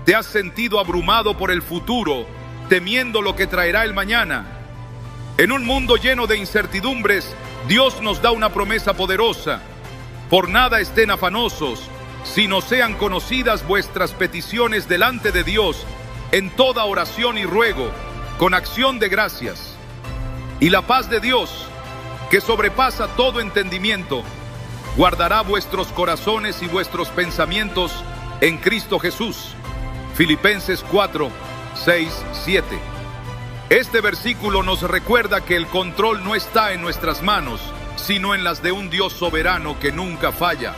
¿Te has sentido abrumado por el futuro, temiendo lo que traerá el mañana? En un mundo lleno de incertidumbres, Dios nos da una promesa poderosa. Por nada estén afanosos, sino sean conocidas vuestras peticiones delante de Dios, en toda oración y ruego, con acción de gracias. Y la paz de Dios, que sobrepasa todo entendimiento, guardará vuestros corazones y vuestros pensamientos en Cristo Jesús. Filipenses 4, 6, 7. Este versículo nos recuerda que el control no está en nuestras manos, sino en las de un Dios soberano que nunca falla.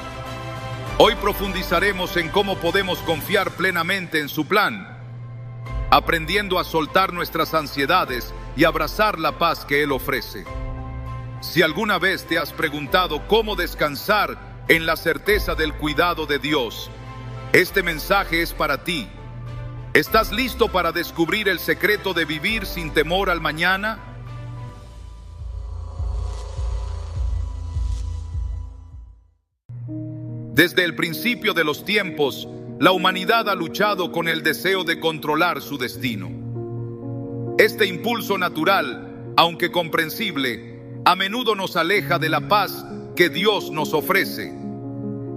Hoy profundizaremos en cómo podemos confiar plenamente en su plan, aprendiendo a soltar nuestras ansiedades y abrazar la paz que Él ofrece. Si alguna vez te has preguntado cómo descansar en la certeza del cuidado de Dios, este mensaje es para ti. ¿Estás listo para descubrir el secreto de vivir sin temor al mañana? Desde el principio de los tiempos, la humanidad ha luchado con el deseo de controlar su destino. Este impulso natural, aunque comprensible, a menudo nos aleja de la paz que Dios nos ofrece.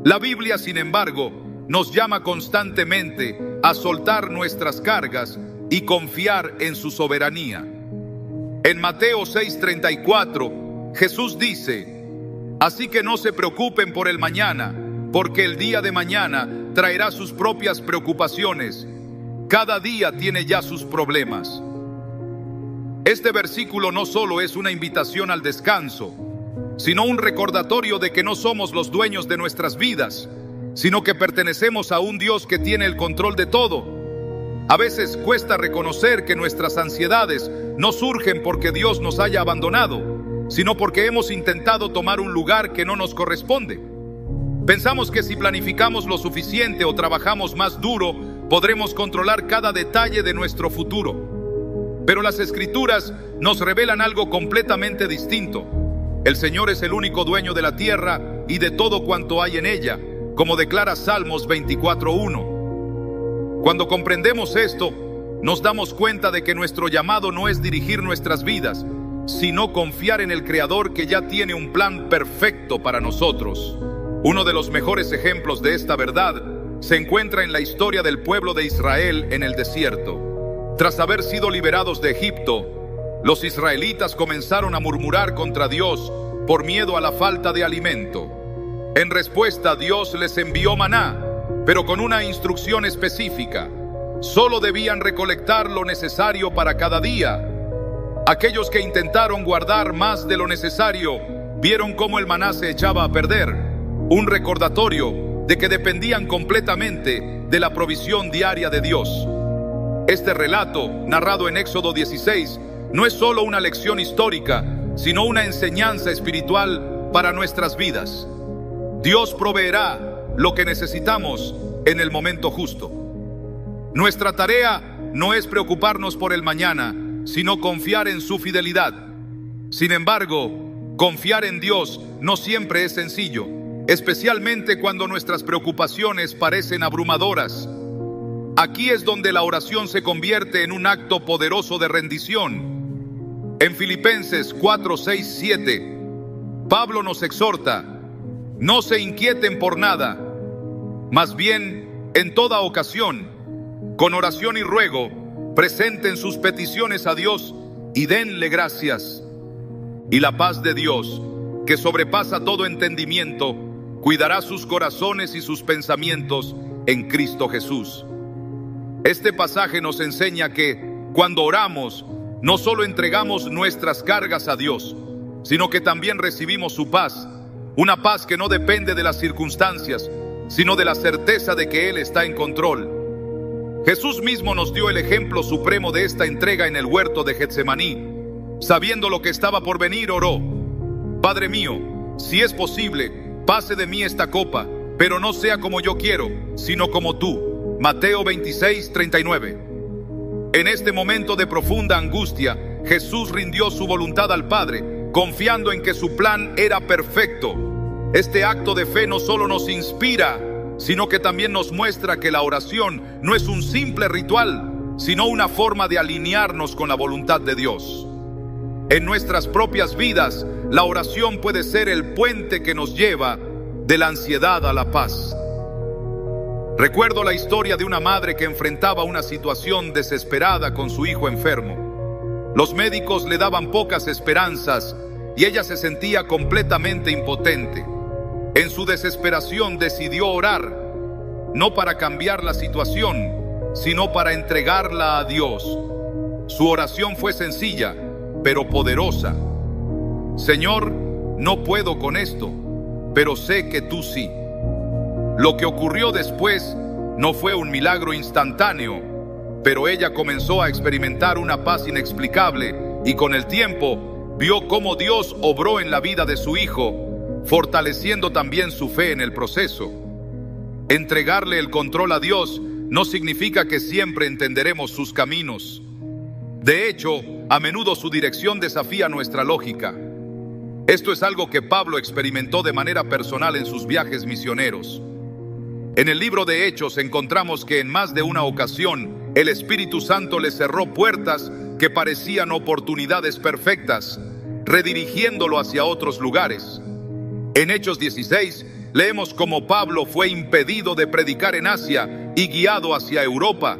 La Biblia, sin embargo, nos llama constantemente a soltar nuestras cargas y confiar en su soberanía. En Mateo 6:34, Jesús dice: así que no se preocupen por el mañana, porque el día de mañana traerá sus propias preocupaciones. Cada día tiene ya sus problemas. Este versículo no solo es una invitación al descanso, sino un recordatorio de que no somos los dueños de nuestras vidas, sino que pertenecemos a un Dios que tiene el control de todo. A veces cuesta reconocer que nuestras ansiedades no surgen porque Dios nos haya abandonado, sino porque hemos intentado tomar un lugar que no nos corresponde. Pensamos que si planificamos lo suficiente o trabajamos más duro, podremos controlar cada detalle de nuestro futuro. Pero las Escrituras nos revelan algo completamente distinto. El Señor es el único dueño de la tierra y de todo cuanto hay en ella, como declara Salmos 24:1. Cuando comprendemos esto, nos damos cuenta de que nuestro llamado no es dirigir nuestras vidas, sino confiar en el Creador que ya tiene un plan perfecto para nosotros. Uno de los mejores ejemplos de esta verdad se encuentra en la historia del pueblo de Israel en el desierto. Tras haber sido liberados de Egipto, los israelitas comenzaron a murmurar contra Dios por miedo a la falta de alimento. En respuesta, Dios les envió maná, pero con una instrucción específica. Solo debían recolectar lo necesario para cada día. Aquellos que intentaron guardar más de lo necesario vieron cómo el maná se echaba a perder, un recordatorio de que dependían completamente de la provisión diaria de Dios. Este relato, narrado en Éxodo 16, no es solo una lección histórica, sino una enseñanza espiritual para nuestras vidas. Dios proveerá lo que necesitamos en el momento justo. Nuestra tarea no es preocuparnos por el mañana, sino confiar en su fidelidad. Sin embargo, confiar en Dios no siempre es sencillo, especialmente cuando nuestras preocupaciones parecen abrumadoras. Aquí es donde la oración se convierte en un acto poderoso de rendición. En Filipenses 4, 6, 7, Pablo nos exhorta: no se inquieten por nada, más bien, en toda ocasión, con oración y ruego, presenten sus peticiones a Dios y denle gracias. Y la paz de Dios, que sobrepasa todo entendimiento, cuidará sus corazones y sus pensamientos en Cristo Jesús. Este pasaje nos enseña que, cuando oramos, no solo entregamos nuestras cargas a Dios, sino que también recibimos su paz. Una paz que no depende de las circunstancias, sino de la certeza de que Él está en control. Jesús mismo nos dio el ejemplo supremo de esta entrega en el huerto de Getsemaní. Sabiendo lo que estaba por venir, oró: Padre mío, si es posible, pase de mí esta copa, pero no sea como yo quiero, sino como tú. Mateo 26, 39. En este momento de profunda angustia, Jesús rindió su voluntad al Padre, confiando en que su plan era perfecto. Este acto de fe no solo nos inspira, sino que también nos muestra que la oración no es un simple ritual, sino una forma de alinearnos con la voluntad de Dios. En nuestras propias vidas, la oración puede ser el puente que nos lleva de la ansiedad a la paz. Recuerdo la historia de una madre que enfrentaba una situación desesperada con su hijo enfermo. Los médicos le daban pocas esperanzas y ella se sentía completamente impotente. En su desesperación decidió orar, no para cambiar la situación, sino para entregarla a Dios. Su oración fue sencilla, pero poderosa. Señor, no puedo con esto, pero sé que tú sí. Lo que ocurrió después no fue un milagro instantáneo, pero ella comenzó a experimentar una paz inexplicable y con el tiempo vio cómo Dios obró en la vida de su hijo, fortaleciendo también su fe en el proceso. Entregarle el control a Dios no significa que siempre entenderemos sus caminos. De hecho, a menudo su dirección desafía nuestra lógica. Esto es algo que Pablo experimentó de manera personal en sus viajes misioneros. En el libro de Hechos encontramos que en más de una ocasión el Espíritu Santo le cerró puertas que parecían oportunidades perfectas, redirigiéndolo hacia otros lugares. En Hechos 16 leemos cómo Pablo fue impedido de predicar en Asia y guiado hacia Europa,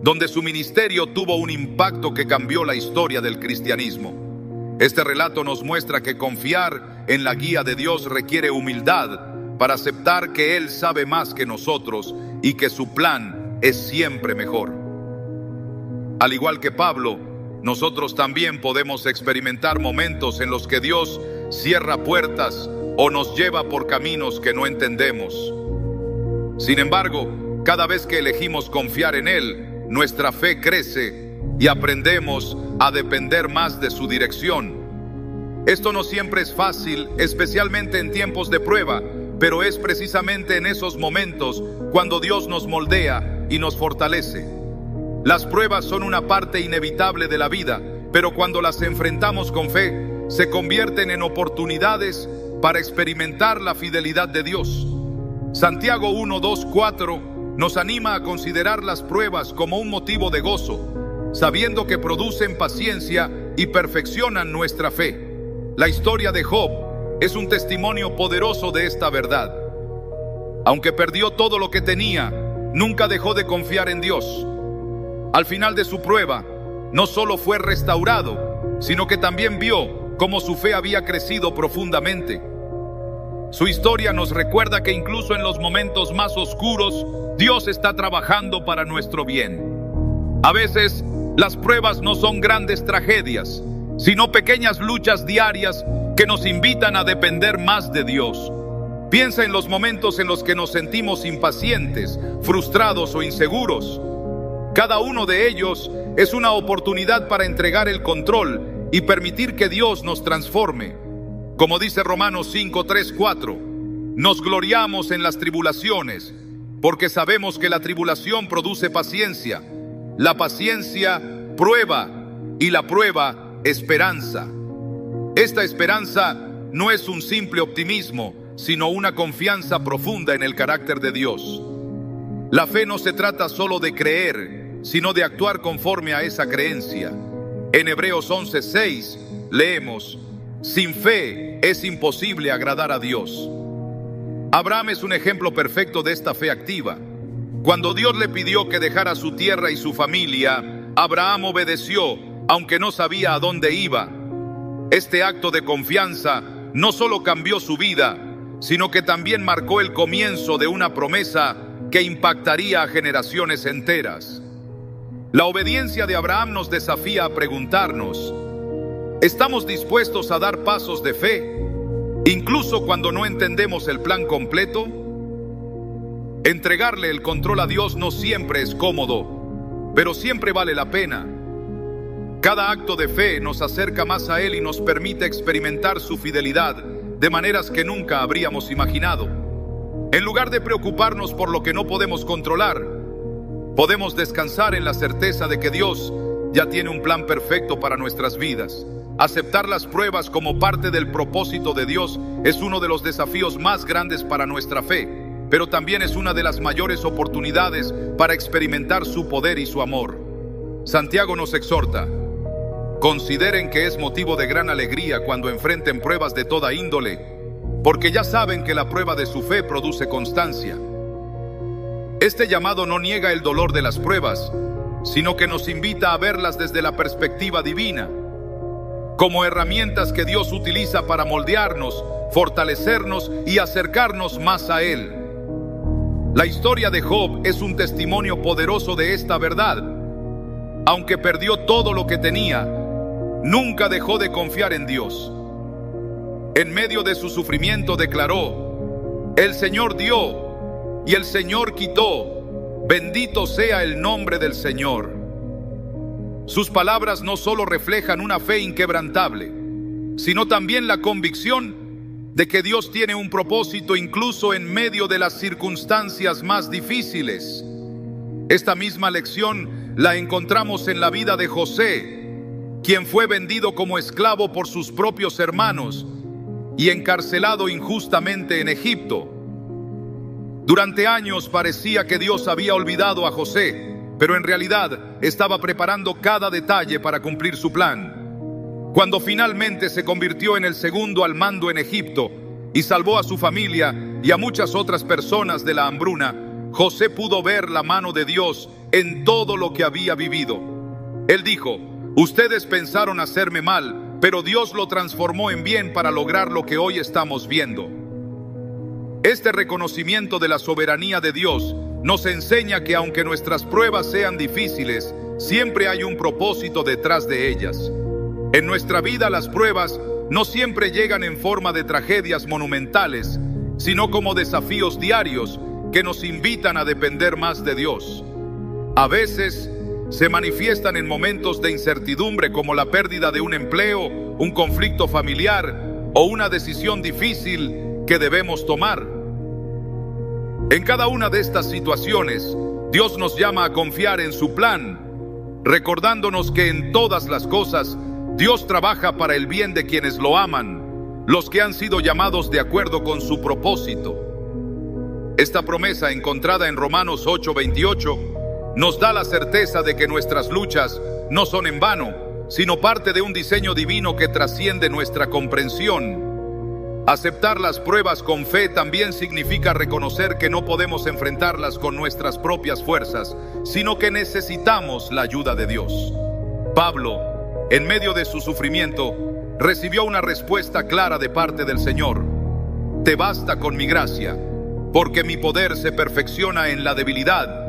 donde su ministerio tuvo un impacto que cambió la historia del cristianismo. Este relato nos muestra que confiar en la guía de Dios requiere humildad para aceptar que Él sabe más que nosotros y que su plan es siempre mejor. Al igual que Pablo, nosotros también podemos experimentar momentos en los que Dios cierra puertas o nos lleva por caminos que no entendemos. Sin embargo, cada vez que elegimos confiar en Él, nuestra fe crece y aprendemos a depender más de su dirección. Esto no siempre es fácil, especialmente en tiempos de prueba, pero es precisamente en esos momentos cuando Dios nos moldea y nos fortalece. Las pruebas son una parte inevitable de la vida, pero cuando las enfrentamos con fe, se convierten en oportunidades para experimentar la fidelidad de Dios. Santiago 1, 2, 4 nos anima a considerar las pruebas como un motivo de gozo, sabiendo que producen paciencia y perfeccionan nuestra fe. La historia de Job es un testimonio poderoso de esta verdad. Aunque perdió todo lo que tenía, nunca dejó de confiar en Dios. Al final de su prueba, no solo fue restaurado, sino que también vio cómo su fe había crecido profundamente. Su historia nos recuerda que incluso en los momentos más oscuros, Dios está trabajando para nuestro bien. A veces, las pruebas no son grandes tragedias, sino pequeñas luchas diarias que nos invitan a depender más de Dios. Piensa en los momentos en los que nos sentimos impacientes, frustrados o inseguros. Cada uno de ellos es una oportunidad para entregar el control y permitir que Dios nos transforme. Como dice Romanos 5, 3, 4, nos gloriamos en las tribulaciones, porque sabemos que la tribulación produce paciencia, la paciencia prueba y la prueba esperanza. Esta esperanza no es un simple optimismo, sino una confianza profunda en el carácter de Dios. La fe no se trata solo de creer, sino de actuar conforme a esa creencia. En Hebreos 11:6 leemos: sin fe es imposible agradar a Dios. Abraham es un ejemplo perfecto de esta fe activa. Cuando Dios le pidió que dejara su tierra y su familia, Abraham obedeció, aunque no sabía a dónde iba. Este acto de confianza no solo cambió su vida, sino que también marcó el comienzo de una promesa que impactaría a generaciones enteras. La obediencia de Abraham nos desafía a preguntarnos: ¿estamos dispuestos a dar pasos de fe, incluso cuando no entendemos el plan completo? Entregarle el control a Dios no siempre es cómodo, pero siempre vale la pena. Cada acto de fe nos acerca más a Él y nos permite experimentar su fidelidad de maneras que nunca habríamos imaginado. En lugar de preocuparnos por lo que no podemos controlar, podemos descansar en la certeza de que Dios ya tiene un plan perfecto para nuestras vidas. Aceptar las pruebas como parte del propósito de Dios es uno de los desafíos más grandes para nuestra fe. pero también es una de las mayores oportunidades para experimentar su poder y su amor. Santiago nos exhorta: consideren que es motivo de gran alegría cuando enfrenten pruebas de toda índole, porque ya saben que la prueba de su fe produce constancia. Este llamado no niega el dolor de las pruebas, sino que nos invita a verlas desde la perspectiva divina, como herramientas que Dios utiliza para moldearnos, fortalecernos y acercarnos más a Él. La historia de Job es un testimonio poderoso de esta verdad. Aunque perdió todo lo que tenía, nunca dejó de confiar en Dios. En medio de su sufrimiento declaró: el Señor dio y el Señor quitó, bendito sea el nombre del Señor. Sus palabras no solo reflejan una fe inquebrantable, sino también la convicción de que Dios tiene un propósito incluso en medio de las circunstancias más difíciles. Esta misma lección la encontramos en la vida de José, quien fue vendido como esclavo por sus propios hermanos y encarcelado injustamente en Egipto. Durante años parecía que Dios había olvidado a José, pero en realidad estaba preparando cada detalle para cumplir su plan. Cuando finalmente se convirtió en el segundo al mando en Egipto y salvó a su familia y a muchas otras personas de la hambruna, José pudo ver la mano de Dios en todo lo que había vivido. Él dijo: ustedes pensaron hacerme mal, pero Dios lo transformó en bien para lograr lo que hoy estamos viendo. Este reconocimiento de la soberanía de Dios nos enseña que aunque nuestras pruebas sean difíciles, siempre hay un propósito detrás de ellas. En nuestra vida las pruebas no siempre llegan en forma de tragedias monumentales, sino como desafíos diarios que nos invitan a depender más de Dios. A veces se manifiestan en momentos de incertidumbre, como la pérdida de un empleo, un conflicto familiar o una decisión difícil que debemos tomar. En cada una de estas situaciones, Dios nos llama a confiar en su plan, recordándonos que en todas las cosas Dios trabaja para el bien de quienes lo aman, los que han sido llamados de acuerdo con su propósito. Esta promesa, encontrada en Romanos 8:28, nos da la certeza de que nuestras luchas no son en vano, sino parte de un diseño divino que trasciende nuestra comprensión. Aceptar las pruebas con fe también significa reconocer que no podemos enfrentarlas con nuestras propias fuerzas, sino que necesitamos la ayuda de Dios. Pablo, en medio de su sufrimiento, recibió una respuesta clara de parte del Señor: te basta con mi gracia, porque mi poder se perfecciona en la debilidad.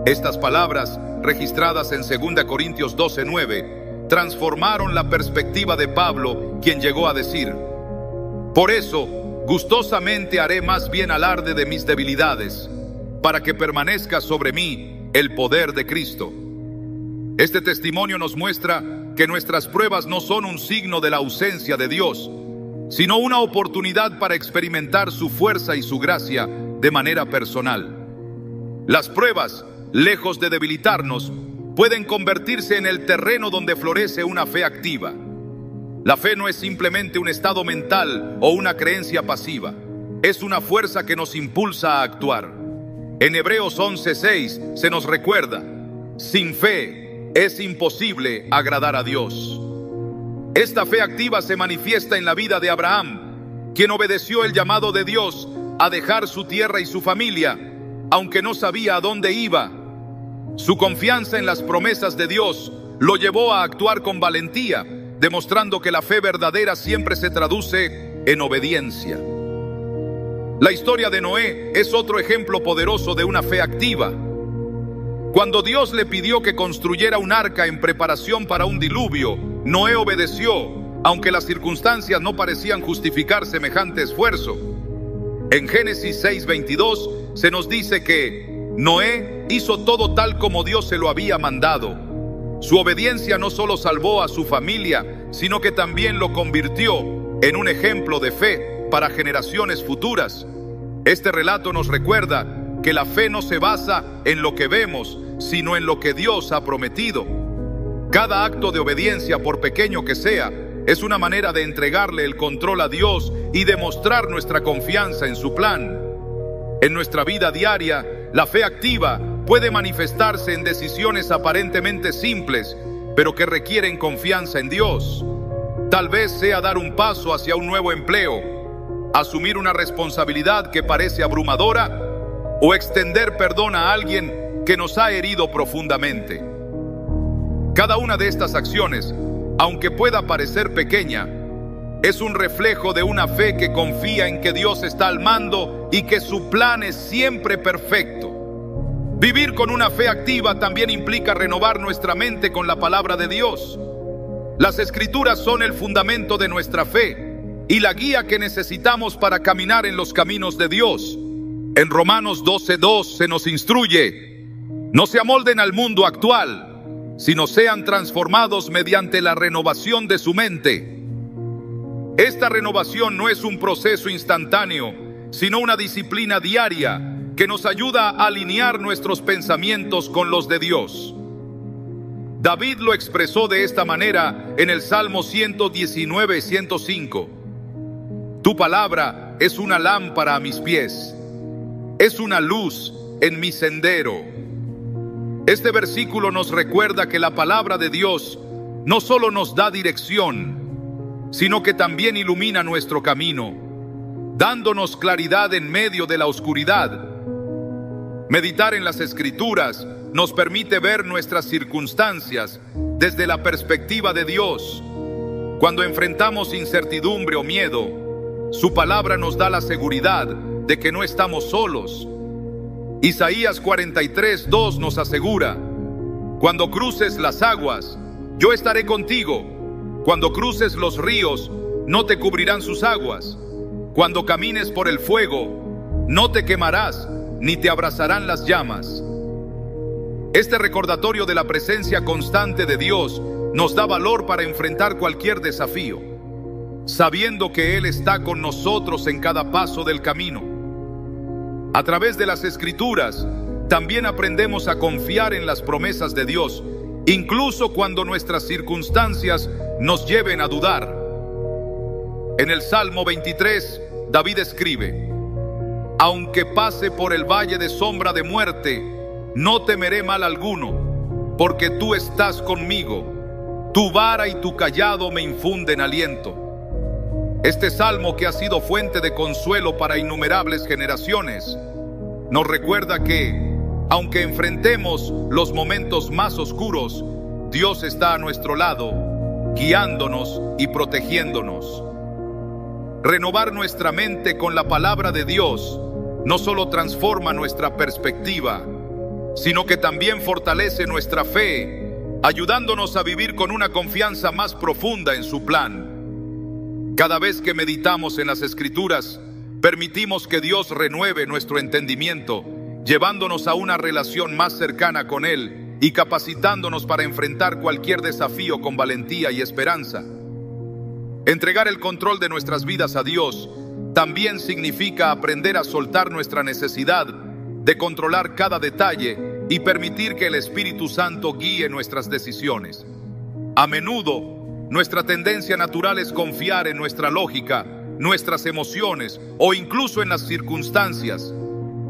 Estas palabras, registradas en 2 Corintios 12:9, transformaron la perspectiva de Pablo, quien llegó a decir: por eso, gustosamente haré más bien alarde de mis debilidades, para que permanezca sobre mí el poder de Cristo. Este testimonio nos muestra que nuestras pruebas no son un signo de la ausencia de Dios, sino una oportunidad para experimentar su fuerza y su gracia de manera personal. Las pruebas, lejos de debilitarnos, pueden convertirse en el terreno donde florece una fe activa. La fe no es simplemente un estado mental o una creencia pasiva. Es una fuerza que nos impulsa a actuar. En Hebreos 11:6 se nos recuerda: sin fe es imposible agradar a Dios. Esta fe activa se manifiesta en la vida de Abraham, quien obedeció el llamado de Dios a dejar su tierra y su familia, aunque no sabía a dónde iba. Su confianza en las promesas de Dios lo llevó a actuar con valentía, demostrando que la fe verdadera siempre se traduce en obediencia. La historia de Noé es otro ejemplo poderoso de una fe activa. Cuando Dios le pidió que construyera un arca en preparación para un diluvio, Noé obedeció, aunque las circunstancias no parecían justificar semejante esfuerzo. En Génesis 6:22 se nos dice que Noé hizo todo tal como Dios se lo había mandado. Su obediencia no solo salvó a su familia, sino que también lo convirtió en un ejemplo de fe para generaciones futuras. Este relato nos recuerda que la fe no se basa en lo que vemos, sino en lo que Dios ha prometido. Cada acto de obediencia, por pequeño que sea, es una manera de entregarle el control a Dios y demostrar nuestra confianza en su plan. En nuestra vida diaria, la fe activa puede manifestarse en decisiones aparentemente simples, pero que requieren confianza en Dios. Tal vez sea dar un paso hacia un nuevo empleo, asumir una responsabilidad que parece abrumadora o extender perdón a alguien que nos ha herido profundamente. Cada una de estas acciones, aunque pueda parecer pequeña, es un reflejo de una fe que confía en que Dios está al mando y que su plan es siempre perfecto. Vivir con una fe activa también implica renovar nuestra mente con la palabra de Dios. Las Escrituras son el fundamento de nuestra fe y la guía que necesitamos para caminar en los caminos de Dios. En Romanos 12:2 se nos instruye: no se amolden al mundo actual, sino sean transformados mediante la renovación de su mente. Esta renovación no es un proceso instantáneo, sino una disciplina diaria que nos ayuda a alinear nuestros pensamientos con los de Dios. David lo expresó de esta manera en el Salmo 119:105. Tu palabra es una lámpara a mis pies, es una luz en mi sendero. Este versículo nos recuerda que la palabra de Dios no solo nos da dirección, sino que también ilumina nuestro camino, dándonos claridad en medio de la oscuridad. Meditar en las Escrituras nos permite ver nuestras circunstancias desde la perspectiva de Dios. Cuando enfrentamos incertidumbre o miedo, su palabra nos da la seguridad de que no estamos solos. Isaías 43:2 nos asegura: cuando cruces las aguas, yo estaré contigo. Cuando cruces los ríos, no te cubrirán sus aguas. Cuando camines por el fuego, no te quemarás, ni te abrazarán las llamas. Este recordatorio de la presencia constante de Dios nos da valor para enfrentar cualquier desafío, sabiendo que Él está con nosotros en cada paso del camino. A través de las Escrituras, también aprendemos a confiar en las promesas de Dios, incluso cuando nuestras circunstancias nos lleven a dudar. En el Salmo 23, David escribe: aunque pase por el valle de sombra de muerte, no temeré mal alguno, porque tú estás conmigo. Tu vara y tu cayado me infunden aliento. Este salmo, que ha sido fuente de consuelo para innumerables generaciones, nos recuerda que, aunque enfrentemos los momentos más oscuros, Dios está a nuestro lado, guiándonos y protegiéndonos. Renovar nuestra mente con la palabra de Dios no solo transforma nuestra perspectiva, sino que también fortalece nuestra fe, ayudándonos a vivir con una confianza más profunda en su plan. Cada vez que meditamos en las Escrituras, permitimos que Dios renueve nuestro entendimiento, llevándonos a una relación más cercana con Él y capacitándonos para enfrentar cualquier desafío con valentía y esperanza. Entregar el control de nuestras vidas a Dios también significa aprender a soltar nuestra necesidad de controlar cada detalle y permitir que el Espíritu Santo guíe nuestras decisiones. A menudo, nuestra tendencia natural es confiar en nuestra lógica, nuestras emociones o incluso en las circunstancias,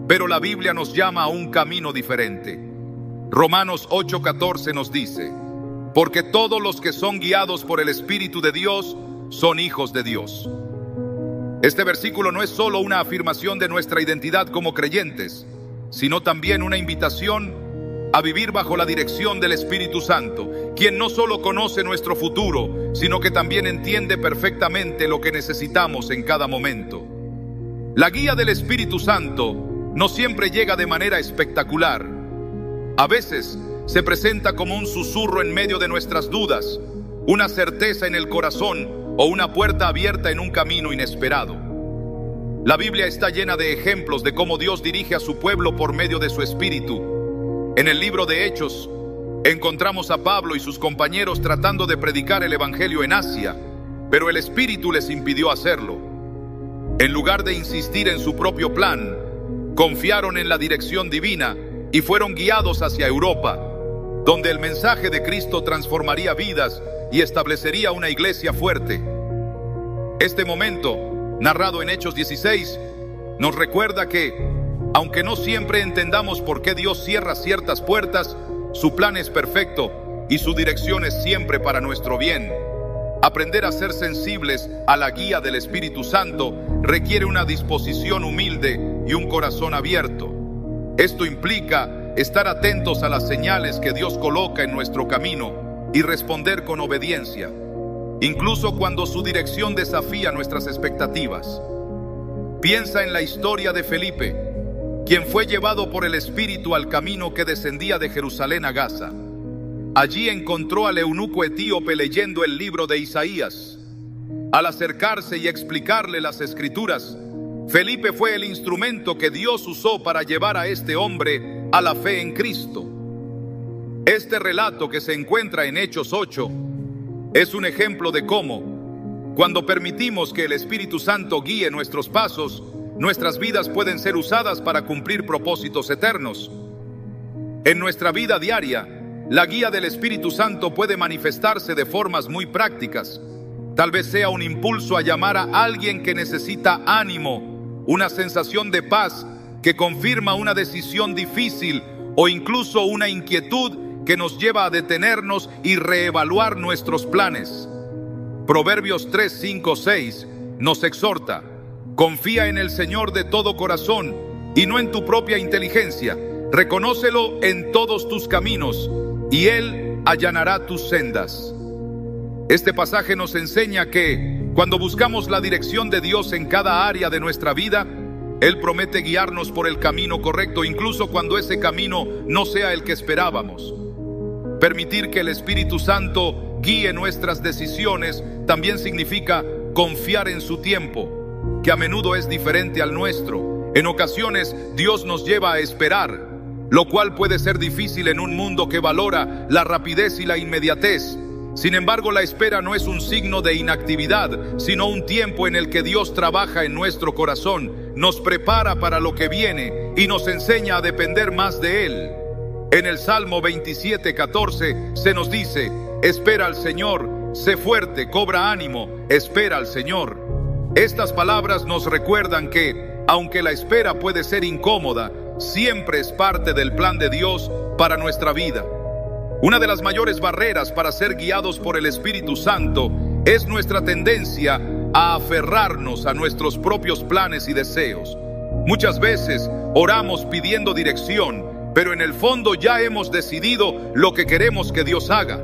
pero la Biblia nos llama a un camino diferente. Romanos 8:14 nos dice: porque todos los que son guiados por el Espíritu de Dios son hijos de Dios. Este versículo no es solo una afirmación de nuestra identidad como creyentes, sino también una invitación a vivir bajo la dirección del Espíritu Santo, quien no solo conoce nuestro futuro, sino que también entiende perfectamente lo que necesitamos en cada momento. La guía del Espíritu Santo no siempre llega de manera espectacular. A veces se presenta como un susurro en medio de nuestras dudas, una certeza en el corazón o una puerta abierta en un camino inesperado. La Biblia está llena de ejemplos de cómo Dios dirige a su pueblo por medio de su Espíritu. En el libro de Hechos, encontramos a Pablo y sus compañeros tratando de predicar el Evangelio en Asia, pero el Espíritu les impidió hacerlo. En lugar de insistir en su propio plan, confiaron en la dirección divina y fueron guiados hacia Europa, donde el mensaje de Cristo transformaría vidas y establecería una iglesia fuerte. Este momento, narrado en Hechos 16, nos recuerda que, Aunque no siempre entendamos por qué Dios cierra ciertas puertas, su plan es perfecto y su dirección es siempre para nuestro bien. Aprender a ser sensibles a la guía del Espíritu Santo requiere una disposición humilde y un corazón abierto. Esto implica estar atentos a las señales que Dios coloca en nuestro camino y responder con obediencia, incluso cuando su dirección desafía nuestras expectativas. Piensa en la historia de Felipe, quien fue llevado por el Espíritu al camino que descendía de Jerusalén a Gaza. Allí encontró al eunuco etíope leyendo el libro de Isaías. Al acercarse y explicarle las Escrituras, Felipe fue el instrumento que Dios usó para llevar a este hombre a la fe en Cristo. Este relato, que se encuentra en Hechos 8, es un ejemplo de cómo, cuando permitimos que el Espíritu Santo guíe nuestros pasos, nuestras vidas pueden ser usadas para cumplir propósitos eternos. En nuestra vida diaria, la guía del Espíritu Santo puede manifestarse de formas muy prácticas. Tal vez sea un impulso a llamar a alguien que necesita ánimo, una sensación de paz que confirma una decisión difícil o incluso una inquietud que nos lleva a detenernos y reevaluar nuestros planes. Proverbios 3, 5, 6 nos exhorta: confía en el Señor de todo corazón y no en tu propia inteligencia. Reconócelo en todos tus caminos y Él allanará tus sendas. Este pasaje nos enseña que cuando buscamos la dirección de Dios en cada área de nuestra vida, Él promete guiarnos por el camino correcto, incluso cuando ese camino no sea el que esperábamos. Permitir que el Espíritu Santo guíe nuestras decisiones también significa confiar en su tiempo, que a menudo es diferente al nuestro. En ocasiones, Dios nos lleva a esperar, lo cual puede ser difícil en un mundo que valora la rapidez y la inmediatez. Sin embargo, la espera no es un signo de inactividad, sino un tiempo en el que Dios trabaja en nuestro corazón, nos prepara para lo que viene y nos enseña a depender más de Él. En el Salmo 27:14 se nos dice: espera al Señor, sé fuerte, cobra ánimo, espera al Señor. Estas palabras nos recuerdan que, aunque la espera puede ser incómoda, siempre es parte del plan de Dios para nuestra vida. Una de las mayores barreras para ser guiados por el Espíritu Santo es nuestra tendencia a aferrarnos a nuestros propios planes y deseos. Muchas veces oramos pidiendo dirección, pero en el fondo ya hemos decidido lo que queremos que Dios haga.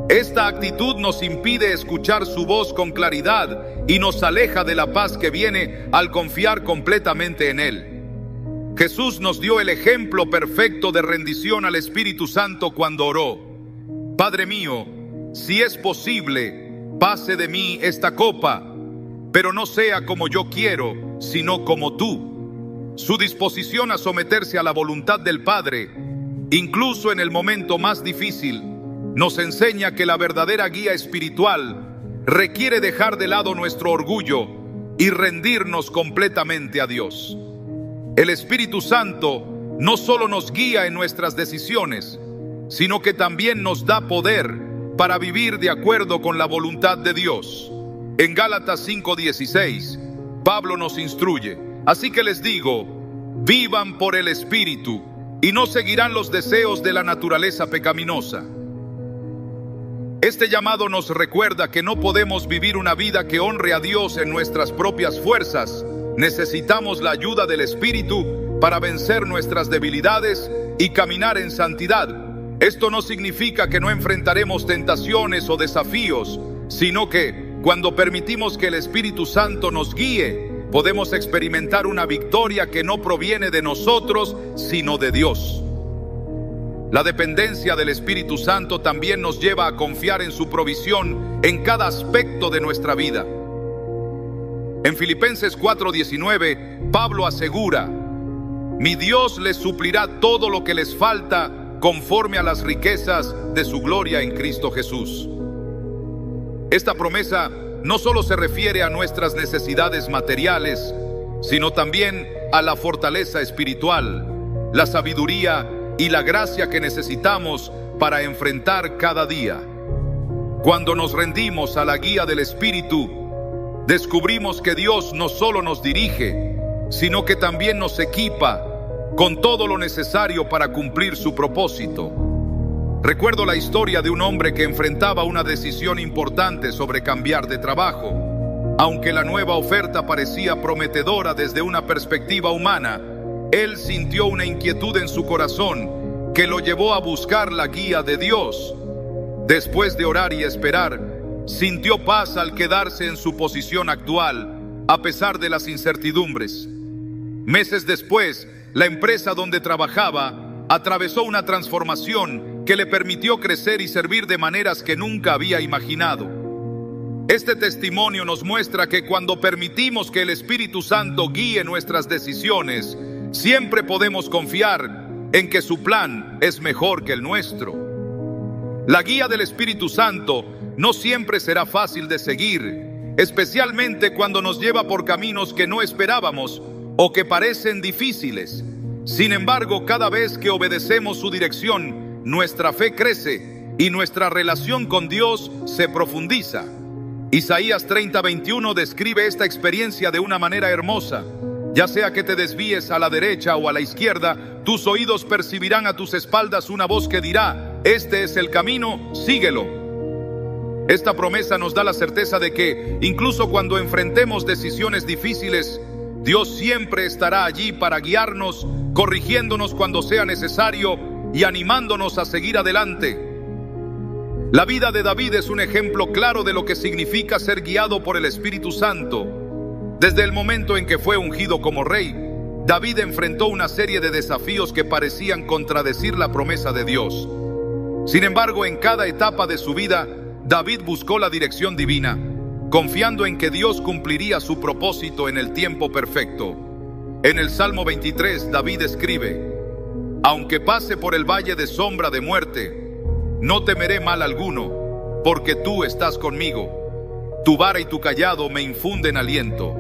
Esta actitud nos impide escuchar su voz con claridad y nos aleja de la paz que viene al confiar completamente en Él. Jesús nos dio el ejemplo perfecto de rendición al Espíritu Santo cuando oró: Padre mío, si es posible, pase de mí esta copa, pero no sea como yo quiero, sino como tú. Su disposición a someterse a la voluntad del Padre, incluso en el momento más difícil, nos enseña que la verdadera guía espiritual requiere dejar de lado nuestro orgullo y rendirnos completamente a Dios. El Espíritu Santo no solo nos guía en nuestras decisiones, sino que también nos da poder para vivir de acuerdo con la voluntad de Dios. En Gálatas 5:16, Pablo nos instruye: así que les digo, vivan por el Espíritu y no seguirán los deseos de la naturaleza pecaminosa. Este llamado nos recuerda que no podemos vivir una vida que honre a Dios en nuestras propias fuerzas. Necesitamos la ayuda del Espíritu para vencer nuestras debilidades y caminar en santidad. Esto no significa que no enfrentaremos tentaciones o desafíos, sino que cuando permitimos que el Espíritu Santo nos guíe, podemos experimentar una victoria que no proviene de nosotros, sino de Dios. La dependencia del Espíritu Santo también nos lleva a confiar en su provisión en cada aspecto de nuestra vida. En Filipenses 4:19, Pablo asegura: mi Dios les suplirá todo lo que les falta conforme a las riquezas de su gloria en Cristo Jesús. Esta promesa no solo se refiere a nuestras necesidades materiales, sino también a la fortaleza espiritual, la sabiduría y la gracia que necesitamos para enfrentar cada día. Cuando nos rendimos a la guía del Espíritu, descubrimos que Dios no solo nos dirige, sino que también nos equipa con todo lo necesario para cumplir su propósito. Recuerdo la historia de un hombre que enfrentaba una decisión importante sobre cambiar de trabajo. Aunque la nueva oferta parecía prometedora desde una perspectiva humana, él sintió una inquietud en su corazón que lo llevó a buscar la guía de Dios. Después de orar y esperar, sintió paz al quedarse en su posición actual, a pesar de las incertidumbres. Meses después, la empresa donde trabajaba atravesó una transformación que le permitió crecer y servir de maneras que nunca había imaginado. Este testimonio nos muestra que cuando permitimos que el Espíritu Santo guíe nuestras decisiones, siempre podemos confiar en que su plan es mejor que el nuestro. La guía del Espíritu Santo no siempre será fácil de seguir, especialmente cuando nos lleva por caminos que no esperábamos o que parecen difíciles. Sin embargo, cada vez que obedecemos su dirección, nuestra fe crece y nuestra relación con Dios se profundiza. Isaías 30:21 describe esta experiencia de una manera hermosa. Ya sea que te desvíes a la derecha o a la izquierda, tus oídos percibirán a tus espaldas una voz que dirá: este es el camino, síguelo. Esta promesa nos da la certeza de que, incluso cuando enfrentemos decisiones difíciles, Dios siempre estará allí para guiarnos, corrigiéndonos cuando sea necesario y animándonos a seguir adelante. La vida de David es un ejemplo claro de lo que significa ser guiado por el Espíritu Santo. Desde el momento en que fue ungido como rey, David enfrentó una serie de desafíos que parecían contradecir la promesa de Dios. Sin embargo, en cada etapa de su vida, David buscó la dirección divina, confiando en que Dios cumpliría su propósito en el tiempo perfecto. En el Salmo 23, David escribe: aunque pase por el valle de sombra de muerte, no temeré mal alguno, porque tú estás conmigo. Tu vara y tu cayado me infunden aliento.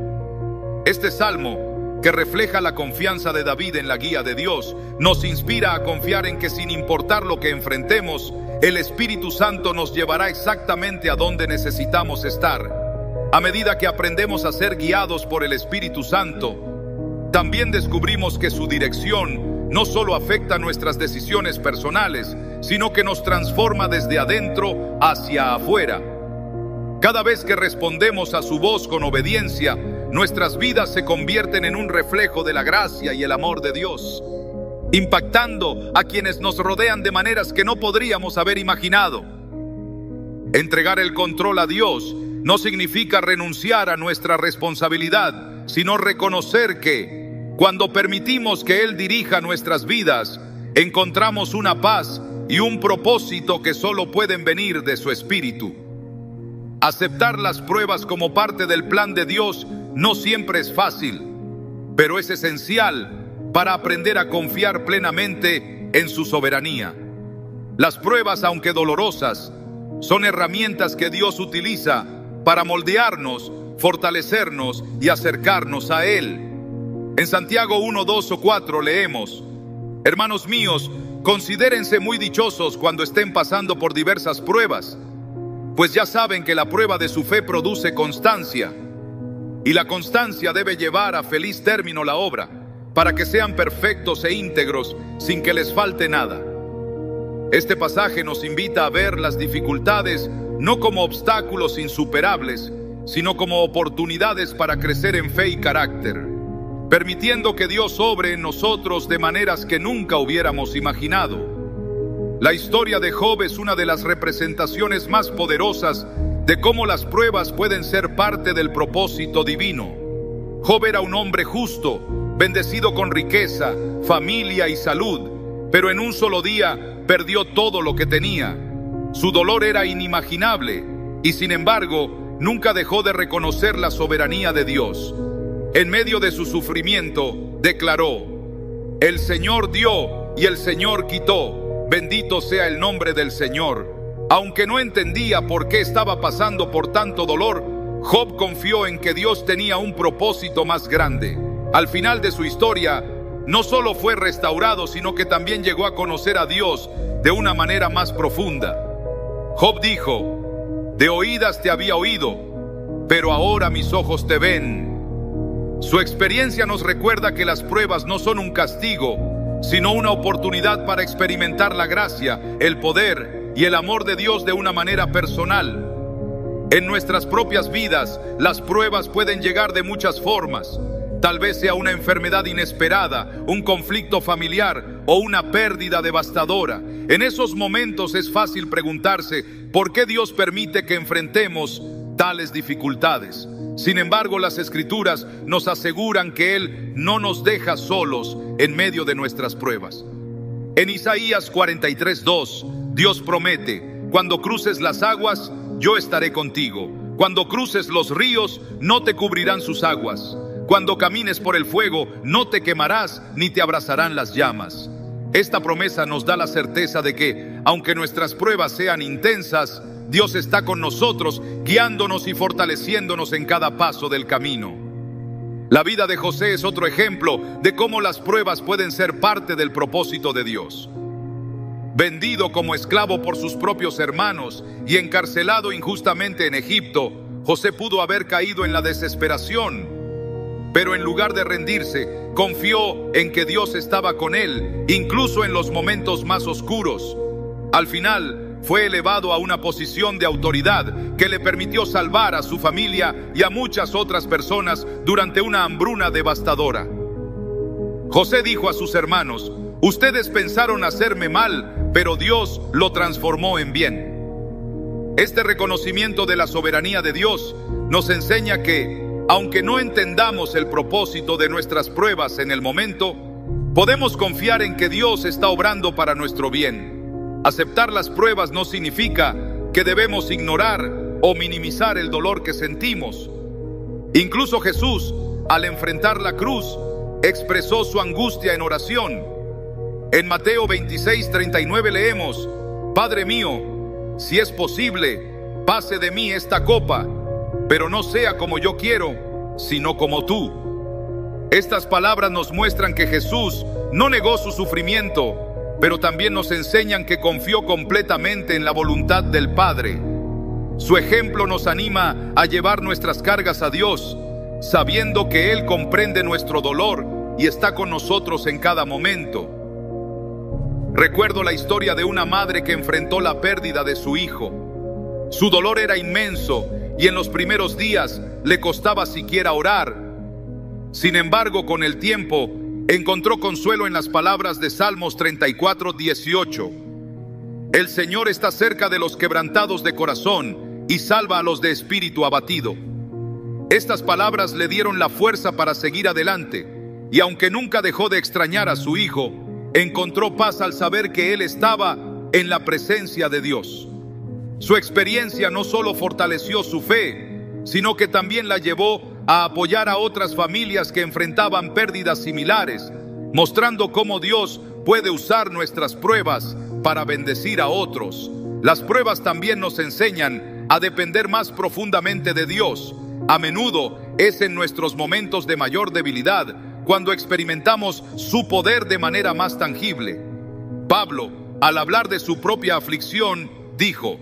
Este salmo, que refleja la confianza de David en la guía de Dios, nos inspira a confiar en que sin importar lo que enfrentemos, el Espíritu Santo nos llevará exactamente a donde necesitamos estar. A medida que aprendemos a ser guiados por el Espíritu Santo, también descubrimos que su dirección no solo afecta nuestras decisiones personales, sino que nos transforma desde adentro hacia afuera. Cada vez que respondemos a su voz con obediencia, nuestras vidas se convierten en un reflejo de la gracia y el amor de Dios, impactando a quienes nos rodean de maneras que no podríamos haber imaginado. Entregar el control a Dios no significa renunciar a nuestra responsabilidad, sino reconocer que, cuando permitimos que Él dirija nuestras vidas, encontramos una paz y un propósito que solo pueden venir de su Espíritu. Aceptar las pruebas como parte del plan de Dios no siempre es fácil, pero es esencial para aprender a confiar plenamente en su soberanía. Las pruebas, aunque dolorosas, son herramientas que Dios utiliza para moldearnos, fortalecernos y acercarnos a Él. En Santiago 1, 2 o 4 leemos: hermanos míos, considérense muy dichosos cuando estén pasando por diversas pruebas, pues ya saben que la prueba de su fe produce constancia, y la constancia debe llevar a feliz término la obra, para que sean perfectos e íntegros sin que les falte nada. Este pasaje nos invita a ver las dificultades no como obstáculos insuperables, sino como oportunidades para crecer en fe y carácter, permitiendo que Dios obre en nosotros de maneras que nunca hubiéramos imaginado. La historia de Job es una de las representaciones más poderosas de cómo las pruebas pueden ser parte del propósito divino. Job era un hombre justo, bendecido con riqueza, familia y salud, pero en un solo día perdió todo lo que tenía. Su dolor era inimaginable y, sin embargo, nunca dejó de reconocer la soberanía de Dios. En medio de su sufrimiento, declaró: el Señor dio y el Señor quitó, bendito sea el nombre del Señor. Aunque no entendía por qué estaba pasando por tanto dolor, Job confió en que Dios tenía un propósito más grande. Al final de su historia, no solo fue restaurado, sino que también llegó a conocer a Dios de una manera más profunda. Job dijo: de oídas te había oído, pero ahora mis ojos te ven. Su experiencia nos recuerda que las pruebas no son un castigo, sino una oportunidad para experimentar la gracia, el poder y el amor de Dios de una manera personal. En nuestras propias vidas, las pruebas pueden llegar de muchas formas. Tal vez sea una enfermedad inesperada, un conflicto familiar o una pérdida devastadora. En esos momentos es fácil preguntarse, ¿por qué Dios permite que enfrentemos tales dificultades? Sin embargo, las Escrituras nos aseguran que Él no nos deja solos en medio de nuestras pruebas. En Isaías 43:2, Dios promete, cuando cruces las aguas, yo estaré contigo. Cuando cruces los ríos, no te cubrirán sus aguas. Cuando camines por el fuego, no te quemarás ni te abrazarán las llamas. Esta promesa nos da la certeza de que, aunque nuestras pruebas sean intensas, Dios está con nosotros, guiándonos y fortaleciéndonos en cada paso del camino. La vida de José es otro ejemplo de cómo las pruebas pueden ser parte del propósito de Dios. Vendido como esclavo por sus propios hermanos y encarcelado injustamente en Egipto, José pudo haber caído en la desesperación, pero en lugar de rendirse, confió en que Dios estaba con él, incluso en los momentos más oscuros. Al final, fue elevado a una posición de autoridad que le permitió salvar a su familia y a muchas otras personas durante una hambruna devastadora. José dijo a sus hermanos, ustedes pensaron hacerme mal, pero Dios lo transformó en bien. Este reconocimiento de la soberanía de Dios nos enseña que, aunque no entendamos el propósito de nuestras pruebas en el momento, podemos confiar en que Dios está obrando para nuestro bien. Aceptar las pruebas no significa que debemos ignorar o minimizar el dolor que sentimos. Incluso Jesús, al enfrentar la cruz, expresó su angustia en oración. En Mateo 26:39 leemos, Padre mío, si es posible, pase de mí esta copa, pero no sea como yo quiero, sino como tú. Estas palabras nos muestran que Jesús no negó su sufrimiento, pero también nos enseñan que confió completamente en la voluntad del Padre. Su ejemplo nos anima a llevar nuestras cargas a Dios, sabiendo que Él comprende nuestro dolor y está con nosotros en cada momento. Recuerdo la historia de una madre que enfrentó la pérdida de su hijo. Su dolor era inmenso y en los primeros días le costaba siquiera orar. Sin embargo, con el tiempo, encontró consuelo en las palabras de Salmos 34:18. El Señor está cerca de los quebrantados de corazón y salva a los de espíritu abatido. Estas palabras le dieron la fuerza para seguir adelante, y aunque nunca dejó de extrañar a su hijo, encontró paz al saber que él estaba en la presencia de Dios. Su experiencia no solo fortaleció su fe, sino que también la llevó a apoyar a otras familias que enfrentaban pérdidas similares, mostrando cómo Dios puede usar nuestras pruebas para bendecir a otros. Las pruebas también nos enseñan a depender más profundamente de Dios. A menudo es en nuestros momentos de mayor debilidad cuando experimentamos su poder de manera más tangible. Pablo, al hablar de su propia aflicción, dijo,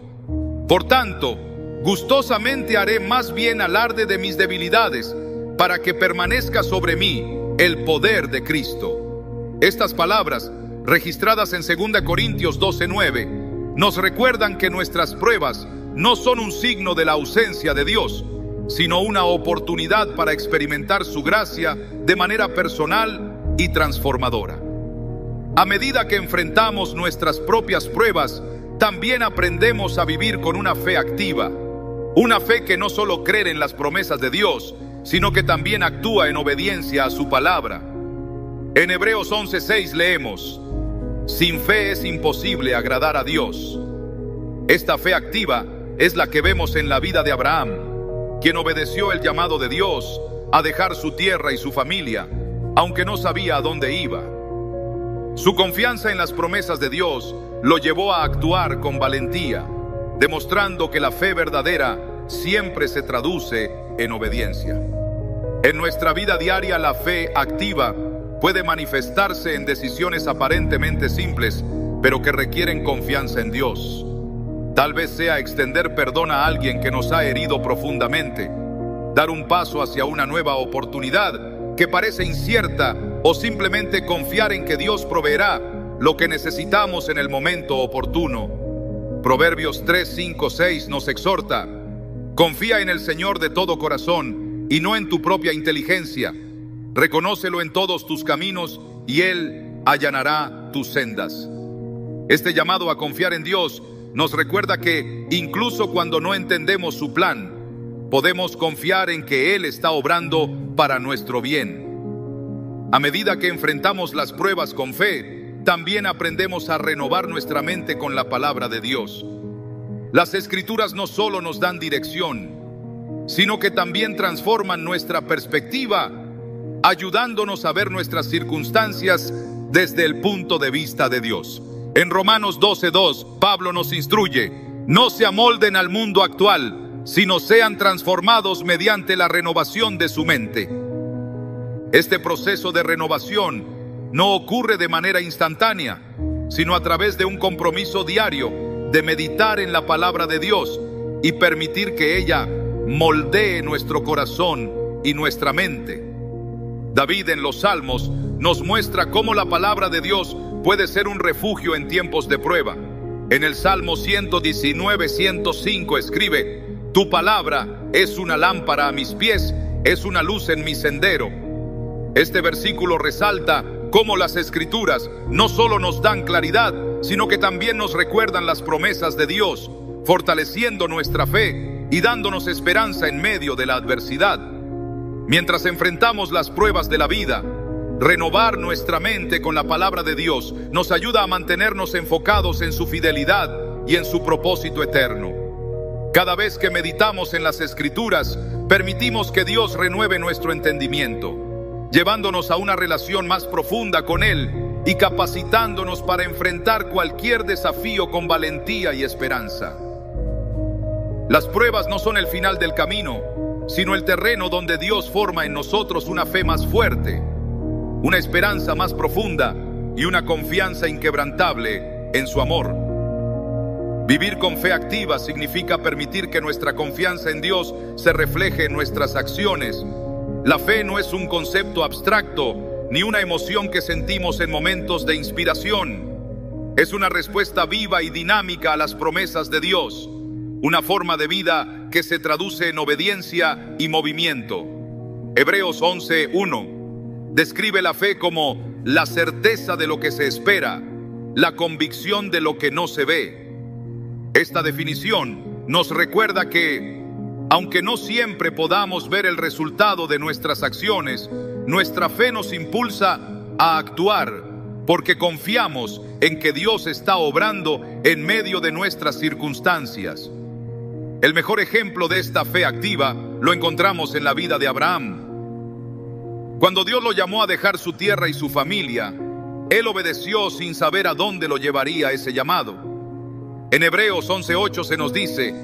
por tanto, gustosamente haré más bien alarde de mis debilidades, para que permanezca sobre mí el poder de Cristo. Estas palabras, registradas en 2 Corintios 12:9, nos recuerdan que nuestras pruebas no son un signo de la ausencia de Dios, sino una oportunidad para experimentar su gracia de manera personal y transformadora. A medida que enfrentamos nuestras propias pruebas, también aprendemos a vivir con una fe activa, una fe que no solo cree en las promesas de Dios, sino que también actúa en obediencia a su palabra. En Hebreos 11:6 leemos, sin fe es imposible agradar a Dios. Esta fe activa es la que vemos en la vida de Abraham, quien obedeció el llamado de Dios a dejar su tierra y su familia, aunque no sabía a dónde iba. Su confianza en las promesas de Dios lo llevó a actuar con valentía, demostrando que la fe verdadera siempre se traduce en obediencia. En nuestra vida diaria, la fe activa puede manifestarse en decisiones aparentemente simples, pero que requieren confianza en Dios. Tal vez sea extender perdón a alguien que nos ha herido profundamente, dar un paso hacia una nueva oportunidad que parece incierta o simplemente confiar en que Dios proveerá lo que necesitamos en el momento oportuno. Proverbios 3, 5, 6 nos exhorta: confía en el Señor de todo corazón y no en tu propia inteligencia. Reconócelo en todos tus caminos y Él allanará tus sendas. Este llamado a confiar en Dios nos recuerda que incluso cuando no entendemos su plan, podemos confiar en que Él está obrando para nuestro bien. A medida que enfrentamos las pruebas con fe, también aprendemos a renovar nuestra mente con la palabra de Dios. Las Escrituras no solo nos dan dirección, sino que también transforman nuestra perspectiva, ayudándonos a ver nuestras circunstancias desde el punto de vista de Dios. En Romanos 12:2, Pablo nos instruye: no se amolden al mundo actual, sino sean transformados mediante la renovación de su mente. Este proceso de renovación no ocurre de manera instantánea, sino a través de un compromiso diario de meditar en la palabra de Dios y permitir que ella moldee nuestro corazón y nuestra mente. David en los Salmos nos muestra cómo la palabra de Dios puede ser un refugio en tiempos de prueba. En el Salmo 119, 105 escribe: tu palabra es una lámpara a mis pies, es una luz en mi sendero. Este versículo resalta cómo las Escrituras no solo nos dan claridad, sino que también nos recuerdan las promesas de Dios, fortaleciendo nuestra fe y dándonos esperanza en medio de la adversidad. Mientras enfrentamos las pruebas de la vida, renovar nuestra mente con la palabra de Dios nos ayuda a mantenernos enfocados en su fidelidad y en su propósito eterno. Cada vez que meditamos en las Escrituras, permitimos que Dios renueve nuestro entendimiento, llevándonos a una relación más profunda con Él y capacitándonos para enfrentar cualquier desafío con valentía y esperanza. Las pruebas no son el final del camino, sino el terreno donde Dios forma en nosotros una fe más fuerte, una esperanza más profunda y una confianza inquebrantable en su amor. Vivir con fe activa significa permitir que nuestra confianza en Dios se refleje en nuestras acciones. La fe no es un concepto abstracto ni una emoción que sentimos en momentos de inspiración. Es una respuesta viva y dinámica a las promesas de Dios, una forma de vida que se traduce en obediencia y movimiento. Hebreos 11:1 describe la fe como la certeza de lo que se espera, la convicción de lo que no se ve. Esta definición nos recuerda que, aunque no siempre podamos ver el resultado de nuestras acciones, nuestra fe nos impulsa a actuar, porque confiamos en que Dios está obrando en medio de nuestras circunstancias. El mejor ejemplo de esta fe activa lo encontramos en la vida de Abraham. Cuando Dios lo llamó a dejar su tierra y su familia, él obedeció sin saber a dónde lo llevaría ese llamado. En Hebreos 11:8 se nos dice: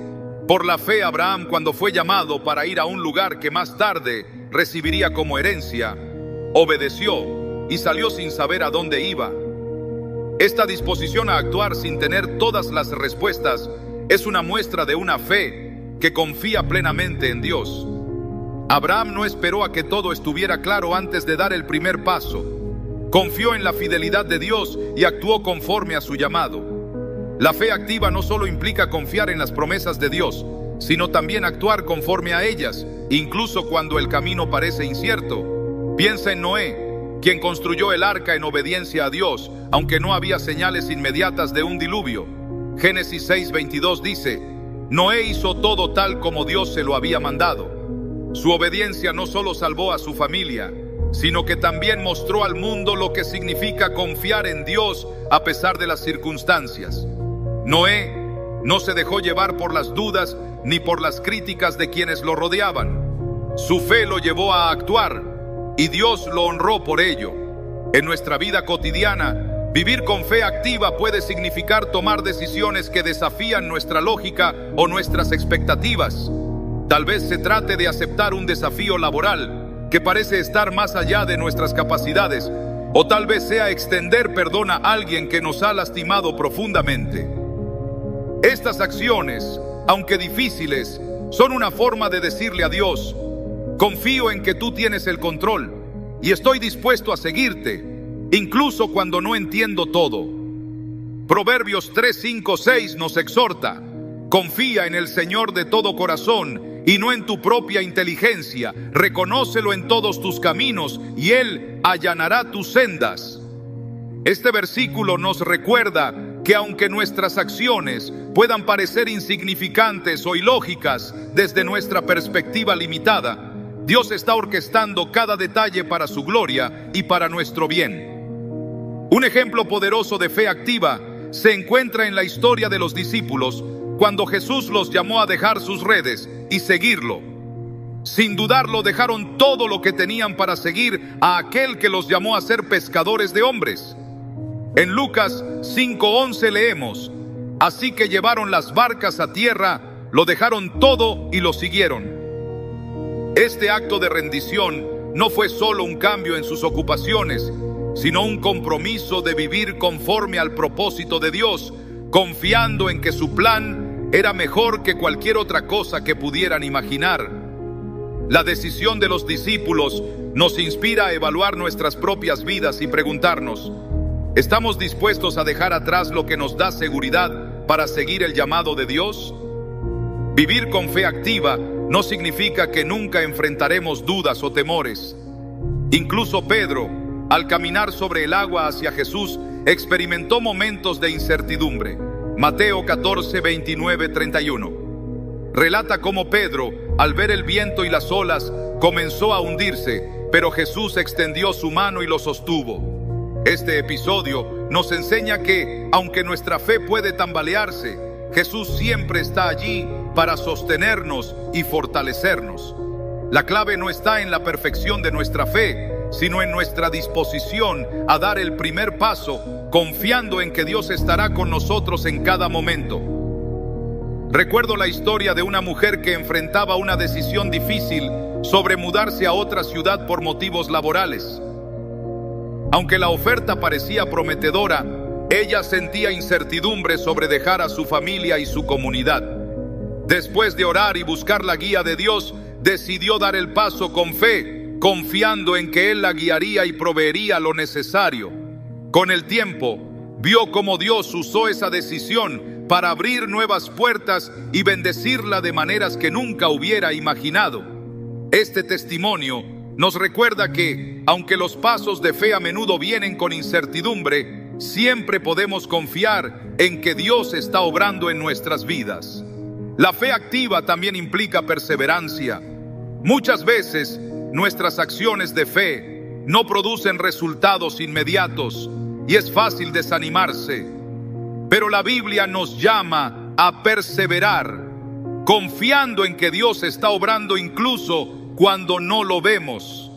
por la fe Abraham, cuando fue llamado para ir a un lugar que más tarde recibiría como herencia, obedeció y salió sin saber a dónde iba. Esta disposición a actuar sin tener todas las respuestas es una muestra de una fe que confía plenamente en Dios. Abraham no esperó a que todo estuviera claro antes de dar el primer paso. Confió en la fidelidad de Dios y actuó conforme a su llamado. La fe activa no solo implica confiar en las promesas de Dios, sino también actuar conforme a ellas, incluso cuando el camino parece incierto. Piensa en Noé, quien construyó el arca en obediencia a Dios, aunque no había señales inmediatas de un diluvio. Génesis 6:22 dice: Noé hizo todo tal como Dios se lo había mandado. Su obediencia no solo salvó a su familia, sino que también mostró al mundo lo que significa confiar en Dios a pesar de las circunstancias. Noé no se dejó llevar por las dudas ni por las críticas de quienes lo rodeaban. Su fe lo llevó a actuar y Dios lo honró por ello. En nuestra vida cotidiana, vivir con fe activa puede significar tomar decisiones que desafían nuestra lógica o nuestras expectativas. Tal vez se trate de aceptar un desafío laboral que parece estar más allá de nuestras capacidades, o tal vez sea extender perdón a alguien que nos ha lastimado profundamente. Estas acciones, aunque difíciles, son una forma de decirle a Dios: confío en que tú tienes el control y estoy dispuesto a seguirte, incluso cuando no entiendo todo. Proverbios 3, 5, 6 nos exhorta: confía en el Señor de todo corazón y no en tu propia inteligencia. Reconócelo en todos tus caminos y Él allanará tus sendas. Este versículo nos recuerda que aunque nuestras acciones puedan parecer insignificantes o ilógicas desde nuestra perspectiva limitada, Dios está orquestando cada detalle para su gloria y para nuestro bien. Un ejemplo poderoso de fe activa se encuentra en la historia de los discípulos, cuando Jesús los llamó a dejar sus redes y seguirlo. Sin dudarlo, dejaron todo lo que tenían para seguir a aquel que los llamó a ser pescadores de hombres. En Lucas 5:11 leemos: así que llevaron las barcas a tierra, lo dejaron todo y lo siguieron. Este acto de rendición no fue solo un cambio en sus ocupaciones, sino un compromiso de vivir conforme al propósito de Dios, confiando en que su plan era mejor que cualquier otra cosa que pudieran imaginar. La decisión de los discípulos nos inspira a evaluar nuestras propias vidas y preguntarnos: ¿estamos dispuestos a dejar atrás lo que nos da seguridad para seguir el llamado de Dios? Vivir con fe activa no significa que nunca enfrentaremos dudas o temores. Incluso Pedro, al caminar sobre el agua hacia Jesús, experimentó momentos de incertidumbre. Mateo 14, 29, 31. Relata cómo Pedro, al ver el viento y las olas, comenzó a hundirse, pero Jesús extendió su mano y lo sostuvo. Este episodio nos enseña que, aunque nuestra fe puede tambalearse, Jesús siempre está allí para sostenernos y fortalecernos. La clave no está en la perfección de nuestra fe, sino en nuestra disposición a dar el primer paso, confiando en que Dios estará con nosotros en cada momento. Recuerdo la historia de una mujer que enfrentaba una decisión difícil sobre mudarse a otra ciudad por motivos laborales. Aunque la oferta parecía prometedora, ella sentía incertidumbre sobre dejar a su familia y su comunidad. Después de orar y buscar la guía de Dios, decidió dar el paso con fe, confiando en que Él la guiaría y proveería lo necesario. Con el tiempo, vio cómo Dios usó esa decisión para abrir nuevas puertas y bendecirla de maneras que nunca hubiera imaginado. Este testimonio nos recuerda que, aunque los pasos de fe a menudo vienen con incertidumbre, siempre podemos confiar en que Dios está obrando en nuestras vidas. La fe activa también implica perseverancia. Muchas veces, nuestras acciones de fe no producen resultados inmediatos y es fácil desanimarse. Pero la Biblia nos llama a perseverar, confiando en que Dios está obrando incluso cuando no lo vemos.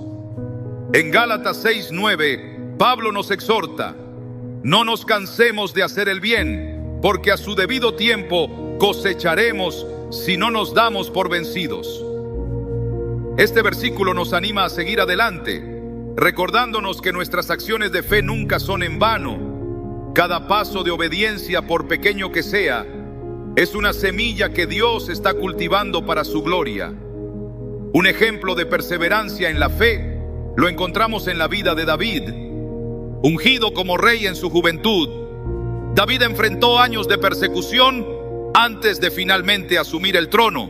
En Gálatas 6:9, Pablo nos exhorta: no nos cansemos de hacer el bien, porque a su debido tiempo cosecharemos si no nos damos por vencidos. Este versículo nos anima a seguir adelante, recordándonos que nuestras acciones de fe nunca son en vano. Cada paso de obediencia, por pequeño que sea, es una semilla que Dios está cultivando para su gloria. Un ejemplo de perseverancia en la fe lo encontramos en la vida de David. Ungido como rey en su juventud, David enfrentó años de persecución antes de finalmente asumir el trono.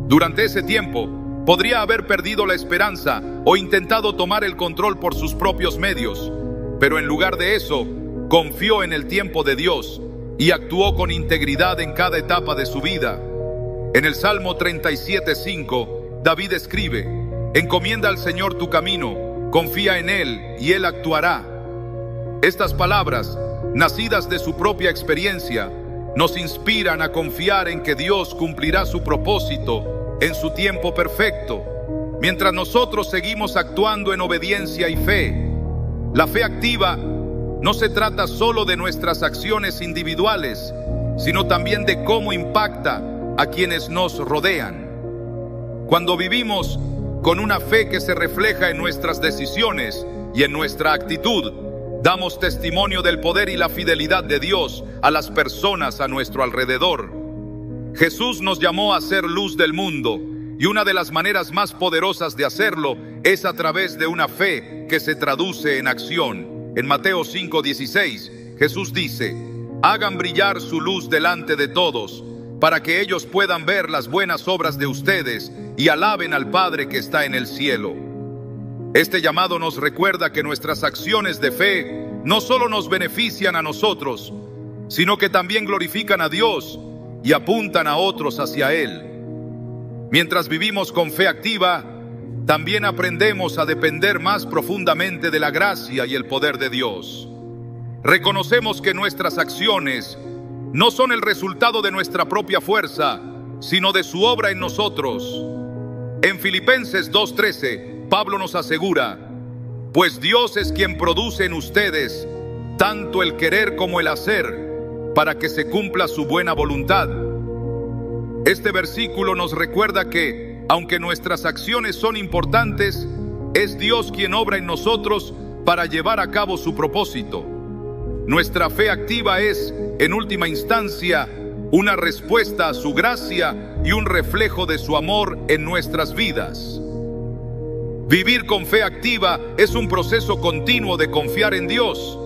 Durante ese tiempo, podría haber perdido la esperanza o intentado tomar el control por sus propios medios, pero en lugar de eso, confió en el tiempo de Dios y actuó con integridad en cada etapa de su vida. En el Salmo 37:5, David escribe: encomienda al Señor tu camino, confía en Él y Él actuará. Estas palabras, nacidas de su propia experiencia, nos inspiran a confiar en que Dios cumplirá su propósito en su tiempo perfecto, mientras nosotros seguimos actuando en obediencia y fe. La fe activa no se trata solo de nuestras acciones individuales, sino también de cómo impacta a quienes nos rodean. Cuando vivimos con una fe que se refleja en nuestras decisiones y en nuestra actitud, damos testimonio del poder y la fidelidad de Dios a las personas a nuestro alrededor. Jesús nos llamó a ser luz del mundo y una de las maneras más poderosas de hacerlo es a través de una fe que se traduce en acción. En Mateo 5:16, Jesús dice: hagan brillar su luz delante de todos, para que ellos puedan ver las buenas obras de ustedes y alaben al Padre que está en el cielo. Este llamado nos recuerda que nuestras acciones de fe no solo nos benefician a nosotros, sino que también glorifican a Dios y apuntan a otros hacia Él. Mientras vivimos con fe activa, también aprendemos a depender más profundamente de la gracia y el poder de Dios. Reconocemos que nuestras acciones no son el resultado de nuestra propia fuerza, sino de su obra en nosotros. En Filipenses 2:13, Pablo nos asegura: pues Dios es quien produce en ustedes tanto el querer como el hacer, para que se cumpla su buena voluntad. Este versículo nos recuerda que, aunque nuestras acciones son importantes, es Dios quien obra en nosotros para llevar a cabo su propósito. Nuestra fe activa es, en última instancia, una respuesta a su gracia y un reflejo de su amor en nuestras vidas. Vivir con fe activa es un proceso continuo de confiar en Dios,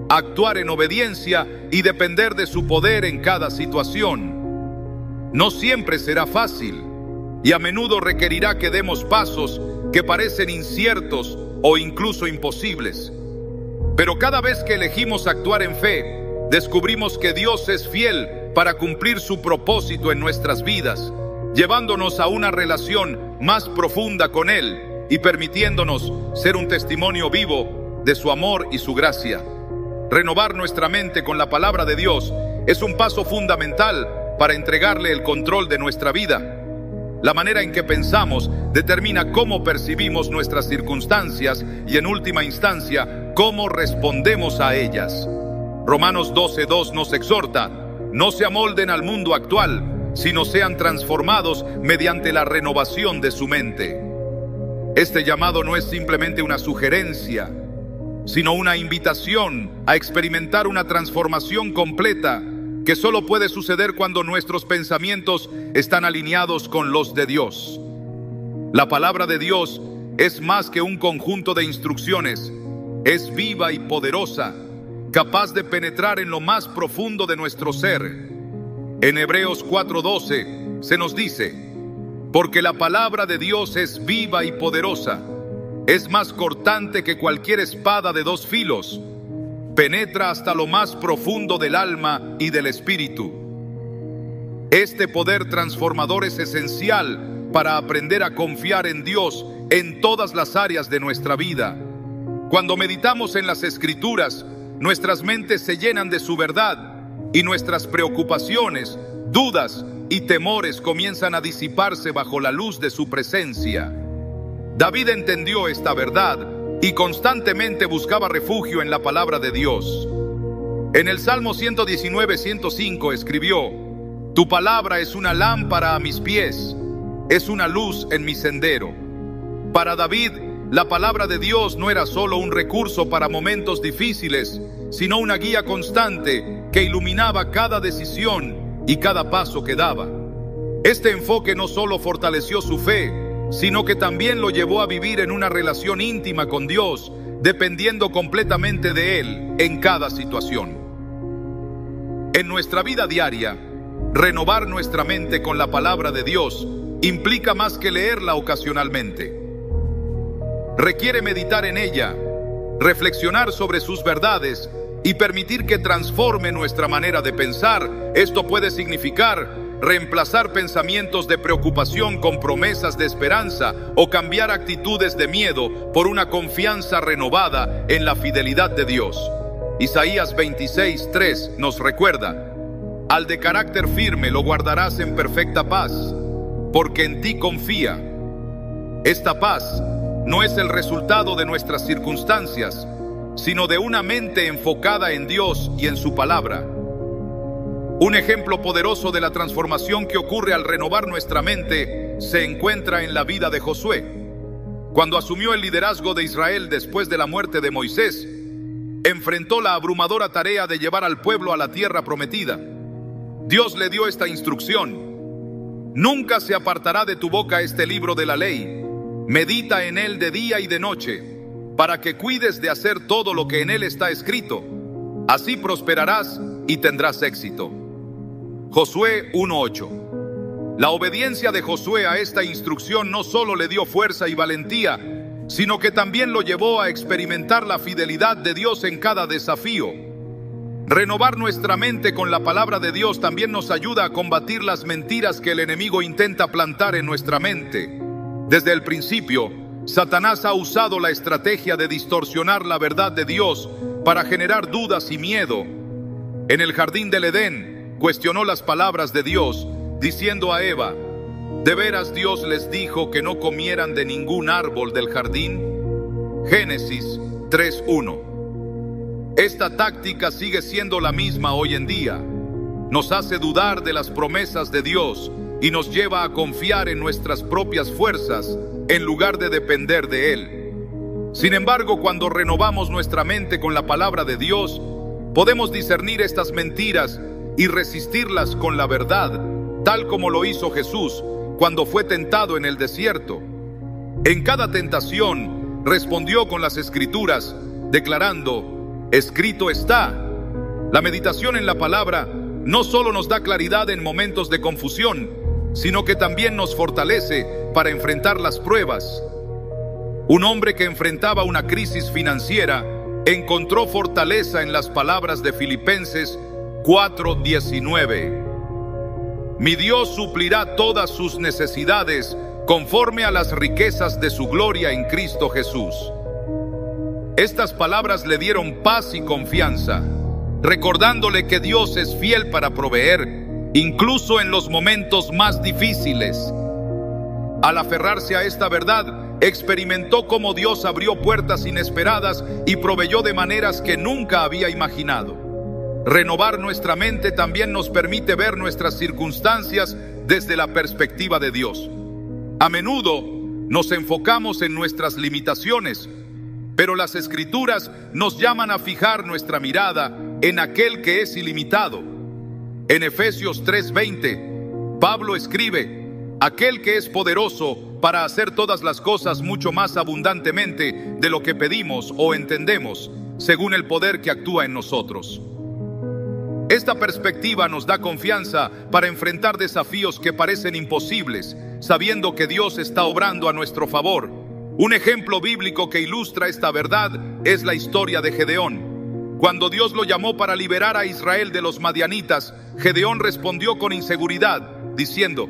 actuar en obediencia y depender de su poder en cada situación. No siempre será fácil y a menudo requerirá que demos pasos que parecen inciertos o incluso imposibles. Pero cada vez que elegimos actuar en fe, descubrimos que Dios es fiel para cumplir su propósito en nuestras vidas, llevándonos a una relación más profunda con Él y permitiéndonos ser un testimonio vivo de su amor y su gracia. Renovar nuestra mente con la palabra de Dios es un paso fundamental para entregarle el control de nuestra vida. La manera en que pensamos determina cómo percibimos nuestras circunstancias y, en última instancia, cómo respondemos a ellas. Romanos 12:2 nos exhorta: no se amolden al mundo actual, sino sean transformados mediante la renovación de su mente. Este llamado no es simplemente una sugerencia, sino una invitación a experimentar una transformación completa que solo puede suceder cuando nuestros pensamientos están alineados con los de Dios. La palabra de Dios es más que un conjunto de instrucciones, es viva y poderosa, capaz de penetrar en lo más profundo de nuestro ser. En Hebreos 4:12 se nos dice: porque la palabra de Dios es viva y poderosa, es más cortante que cualquier espada de dos filos, penetra hasta lo más profundo del alma y del espíritu. Este poder transformador es esencial para aprender a confiar en Dios en todas las áreas de nuestra vida. Cuando meditamos en las Escrituras, nuestras mentes se llenan de su verdad y nuestras preocupaciones, dudas y temores comienzan a disiparse bajo la luz de su presencia. David entendió esta verdad y constantemente buscaba refugio en la palabra de Dios. En el Salmo 119:105 escribió: tu palabra es una lámpara a mis pies, es una luz en mi sendero. Para David, la palabra de Dios no era solo un recurso para momentos difíciles, sino una guía constante que iluminaba cada decisión y cada paso que daba. Este enfoque no solo fortaleció su fe, sino que también lo llevó a vivir en una relación íntima con Dios, dependiendo completamente de Él en cada situación. En nuestra vida diaria, renovar nuestra mente con la palabra de Dios implica más que leerla ocasionalmente. Requiere meditar en ella, reflexionar sobre sus verdades y permitir que transforme nuestra manera de pensar. Esto puede significar reemplazar pensamientos de preocupación con promesas de esperanza o cambiar actitudes de miedo por una confianza renovada en la fidelidad de Dios. Isaías 26:3 nos recuerda: al de carácter firme lo guardarás en perfecta paz, porque en ti confía. Esta paz no es el resultado de nuestras circunstancias, sino de una mente enfocada en Dios y en su palabra. Un ejemplo poderoso de la transformación que ocurre al renovar nuestra mente se encuentra en la vida de Josué. Cuando asumió el liderazgo de Israel después de la muerte de Moisés, enfrentó la abrumadora tarea de llevar al pueblo a la tierra prometida. Dios le dio esta instrucción: Nunca se apartará de tu boca este libro de la ley. Medita en él de día y de noche, para que cuides de hacer todo lo que en él está escrito. Así prosperarás y tendrás éxito. Josué 1:8. La obediencia de Josué a esta instrucción no solo le dio fuerza y valentía, sino que también lo llevó a experimentar la fidelidad de Dios en cada desafío. Renovar nuestra mente con la palabra de Dios también nos ayuda a combatir las mentiras que el enemigo intenta plantar en nuestra mente. Desde el principio, Satanás ha usado la estrategia de distorsionar la verdad de Dios para generar dudas y miedo. En el jardín del Edén, cuestionó las palabras de Dios, diciendo a Eva: ¿de veras Dios les dijo que no comieran de ningún árbol del jardín? Génesis 3:1. Esta táctica sigue siendo la misma hoy en día. Nos hace dudar de las promesas de Dios y nos lleva a confiar en nuestras propias fuerzas en lugar de depender de Él. Sin embargo, cuando renovamos nuestra mente con la palabra de Dios, podemos discernir estas mentiras y resistirlas con la verdad, tal como lo hizo Jesús cuando fue tentado en el desierto. En cada tentación respondió con las Escrituras, declarando: escrito está. La meditación en la palabra no solo nos da claridad en momentos de confusión, sino que también nos fortalece para enfrentar las pruebas. Un hombre que enfrentaba una crisis financiera encontró fortaleza en las palabras de Filipenses 4:19. Mi Dios suplirá todas sus necesidades conforme a las riquezas de su gloria en Cristo Jesús. Estas palabras le dieron paz y confianza, recordándole que Dios es fiel para proveer, incluso en los momentos más difíciles. Al aferrarse a esta verdad, experimentó cómo Dios abrió puertas inesperadas y proveyó de maneras que nunca había imaginado. Renovar nuestra mente también nos permite ver nuestras circunstancias desde la perspectiva de Dios. A menudo nos enfocamos en nuestras limitaciones, pero las Escrituras nos llaman a fijar nuestra mirada en aquel que es ilimitado. En Efesios 3:20, Pablo escribe: aquel que es poderoso para hacer todas las cosas mucho más abundantemente de lo que pedimos o entendemos, según el poder que actúa en nosotros. Esta perspectiva nos da confianza para enfrentar desafíos que parecen imposibles, sabiendo que Dios está obrando a nuestro favor. Un ejemplo bíblico que ilustra esta verdad es la historia de Gedeón. Cuando Dios lo llamó para liberar a Israel de los madianitas, Gedeón respondió con inseguridad, diciendo: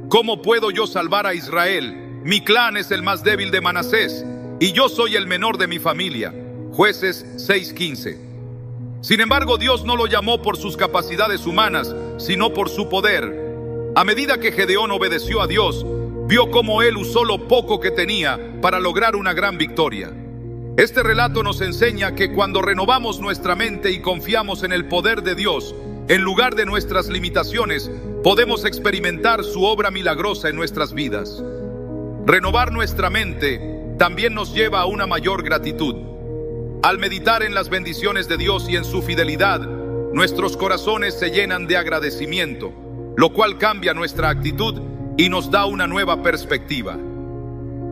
¿cómo puedo yo salvar a Israel? Mi clan es el más débil de Manasés, y yo soy el menor de mi familia. Jueces 6:15. Sin embargo, Dios no lo llamó por sus capacidades humanas, sino por su poder. A medida que Gedeón obedeció a Dios, vio cómo él usó lo poco que tenía para lograr una gran victoria. Este relato nos enseña que cuando renovamos nuestra mente y confiamos en el poder de Dios, en lugar de nuestras limitaciones, podemos experimentar su obra milagrosa en nuestras vidas. Renovar nuestra mente también nos lleva a una mayor gratitud. Al meditar en las bendiciones de Dios y en su fidelidad, nuestros corazones se llenan de agradecimiento, lo cual cambia nuestra actitud y nos da una nueva perspectiva.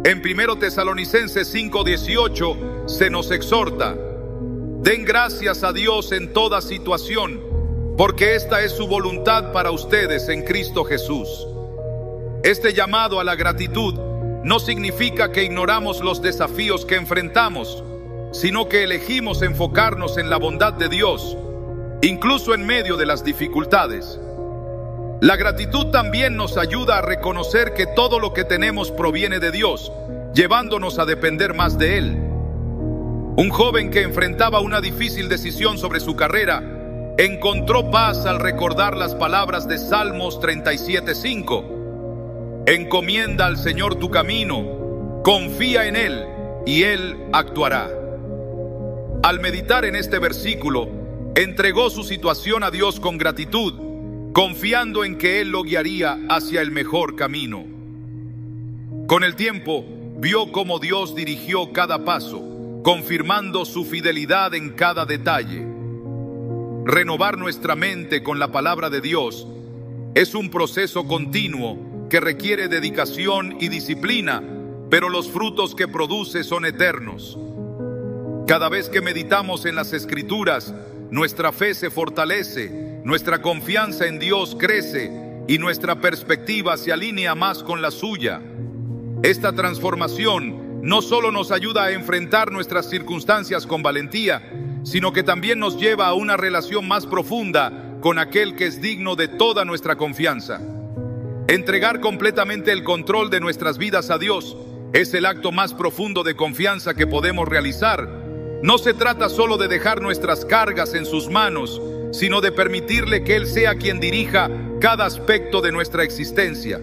En 1 Tesalonicenses 5:18 se nos exhorta: den gracias a Dios en toda situación, porque esta es su voluntad para ustedes en Cristo Jesús. Este llamado a la gratitud no significa que ignoramos los desafíos que enfrentamos, sino que elegimos enfocarnos en la bondad de Dios, incluso en medio de las dificultades. La gratitud también nos ayuda a reconocer que todo lo que tenemos proviene de Dios, llevándonos a depender más de Él. Un joven que enfrentaba una difícil decisión sobre su carrera encontró paz al recordar las palabras de Salmos 37:5. Encomienda al Señor tu camino, confía en Él y Él actuará. Al meditar en este versículo, entregó su situación a Dios con gratitud, confiando en que Él lo guiaría hacia el mejor camino. Con el tiempo, vio cómo Dios dirigió cada paso, confirmando su fidelidad en cada detalle. Renovar nuestra mente con la palabra de Dios es un proceso continuo que requiere dedicación y disciplina, pero los frutos que produce son eternos. Cada vez que meditamos en las Escrituras, nuestra fe se fortalece, nuestra confianza en Dios crece y nuestra perspectiva se alinea más con la suya. Esta transformación no solo nos ayuda a enfrentar nuestras circunstancias con valentía, sino que también nos lleva a una relación más profunda con aquel que es digno de toda nuestra confianza. Entregar completamente el control de nuestras vidas a Dios es el acto más profundo de confianza que podemos realizar. No se trata solo de dejar nuestras cargas en sus manos, sino de permitirle que Él sea quien dirija cada aspecto de nuestra existencia.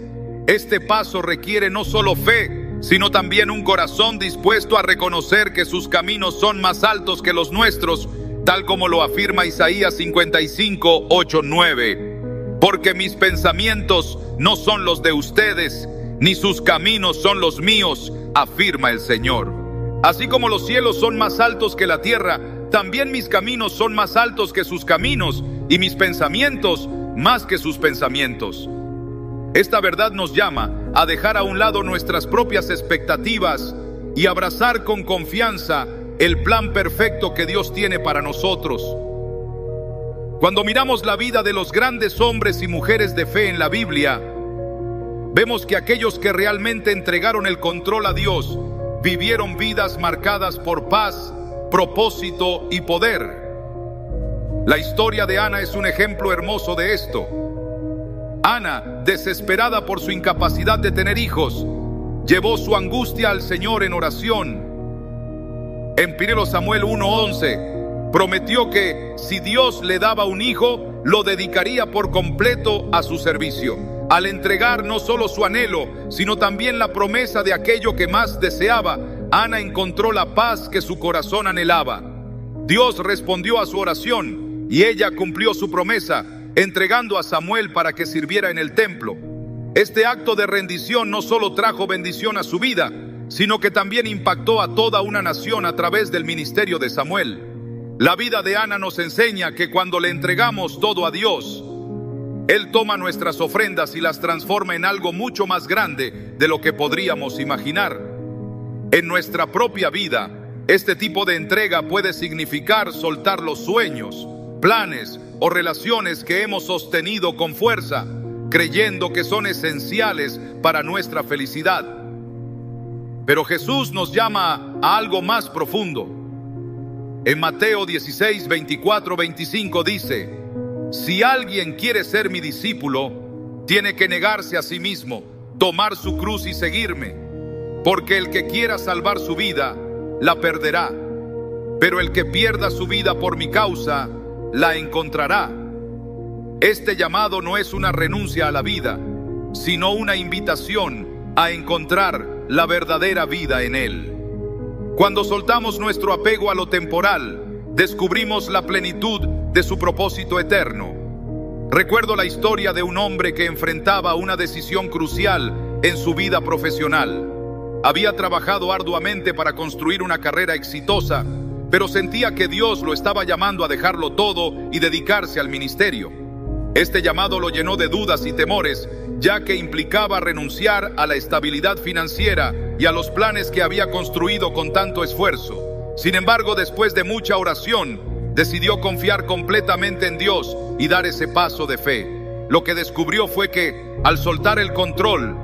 Este paso requiere no solo fe, sino también un corazón dispuesto a reconocer que sus caminos son más altos que los nuestros, tal como lo afirma Isaías 55, 8, 9. Porque mis pensamientos no son los de ustedes, ni sus caminos son los míos, afirma el Señor. Así como los cielos son más altos que la tierra, también mis caminos son más altos que sus caminos, y mis pensamientos más que sus pensamientos. Esta verdad nos llama a dejar a un lado nuestras propias expectativas y abrazar con confianza el plan perfecto que Dios tiene para nosotros. Cuando miramos la vida de los grandes hombres y mujeres de fe en la Biblia, vemos que aquellos que realmente entregaron el control a Dios vivieron vidas marcadas por paz, propósito y poder. La historia de Ana es un ejemplo hermoso de esto. Ana, desesperada por su incapacidad de tener hijos, llevó su angustia al Señor en oración. En 1 Samuel 1:11, prometió que si Dios le daba un hijo, lo dedicaría por completo a su servicio, al entregar no solo su anhelo, sino también la promesa de aquello que más deseaba. Ana encontró la paz que su corazón anhelaba. Dios respondió a su oración y ella cumplió su promesa, entregando a Samuel para que sirviera en el templo. Este acto de rendición no solo trajo bendición a su vida, sino que también impactó a toda una nación a través del ministerio de Samuel. La vida de Ana nos enseña que cuando le entregamos todo a Dios, Él toma nuestras ofrendas y las transforma en algo mucho más grande de lo que podríamos imaginar. En nuestra propia vida, este tipo de entrega puede significar soltar los sueños, planes o relaciones que hemos sostenido con fuerza, creyendo que son esenciales para nuestra felicidad. Pero Jesús nos llama a algo más profundo. En Mateo 16, 24, 25 dice: si alguien quiere ser mi discípulo, tiene que negarse a sí mismo, tomar su cruz y seguirme. Porque el que quiera salvar su vida, la perderá. Pero el que pierda su vida por mi causa, la encontrará. Este llamado no es una renuncia a la vida, sino una invitación a encontrar la verdadera vida en Él. Cuando soltamos nuestro apego a lo temporal, descubrimos la plenitud de su propósito eterno. Recuerdo la historia de un hombre que enfrentaba una decisión crucial en su vida profesional. Había trabajado arduamente para construir una carrera exitosa, pero sentía que Dios lo estaba llamando a dejarlo todo y dedicarse al ministerio. Este llamado lo llenó de dudas y temores, ya que implicaba renunciar a la estabilidad financiera y a los planes que había construido con tanto esfuerzo. Sin embargo, después de mucha oración, decidió confiar completamente en Dios y dar ese paso de fe. Lo que descubrió fue que, al soltar el control,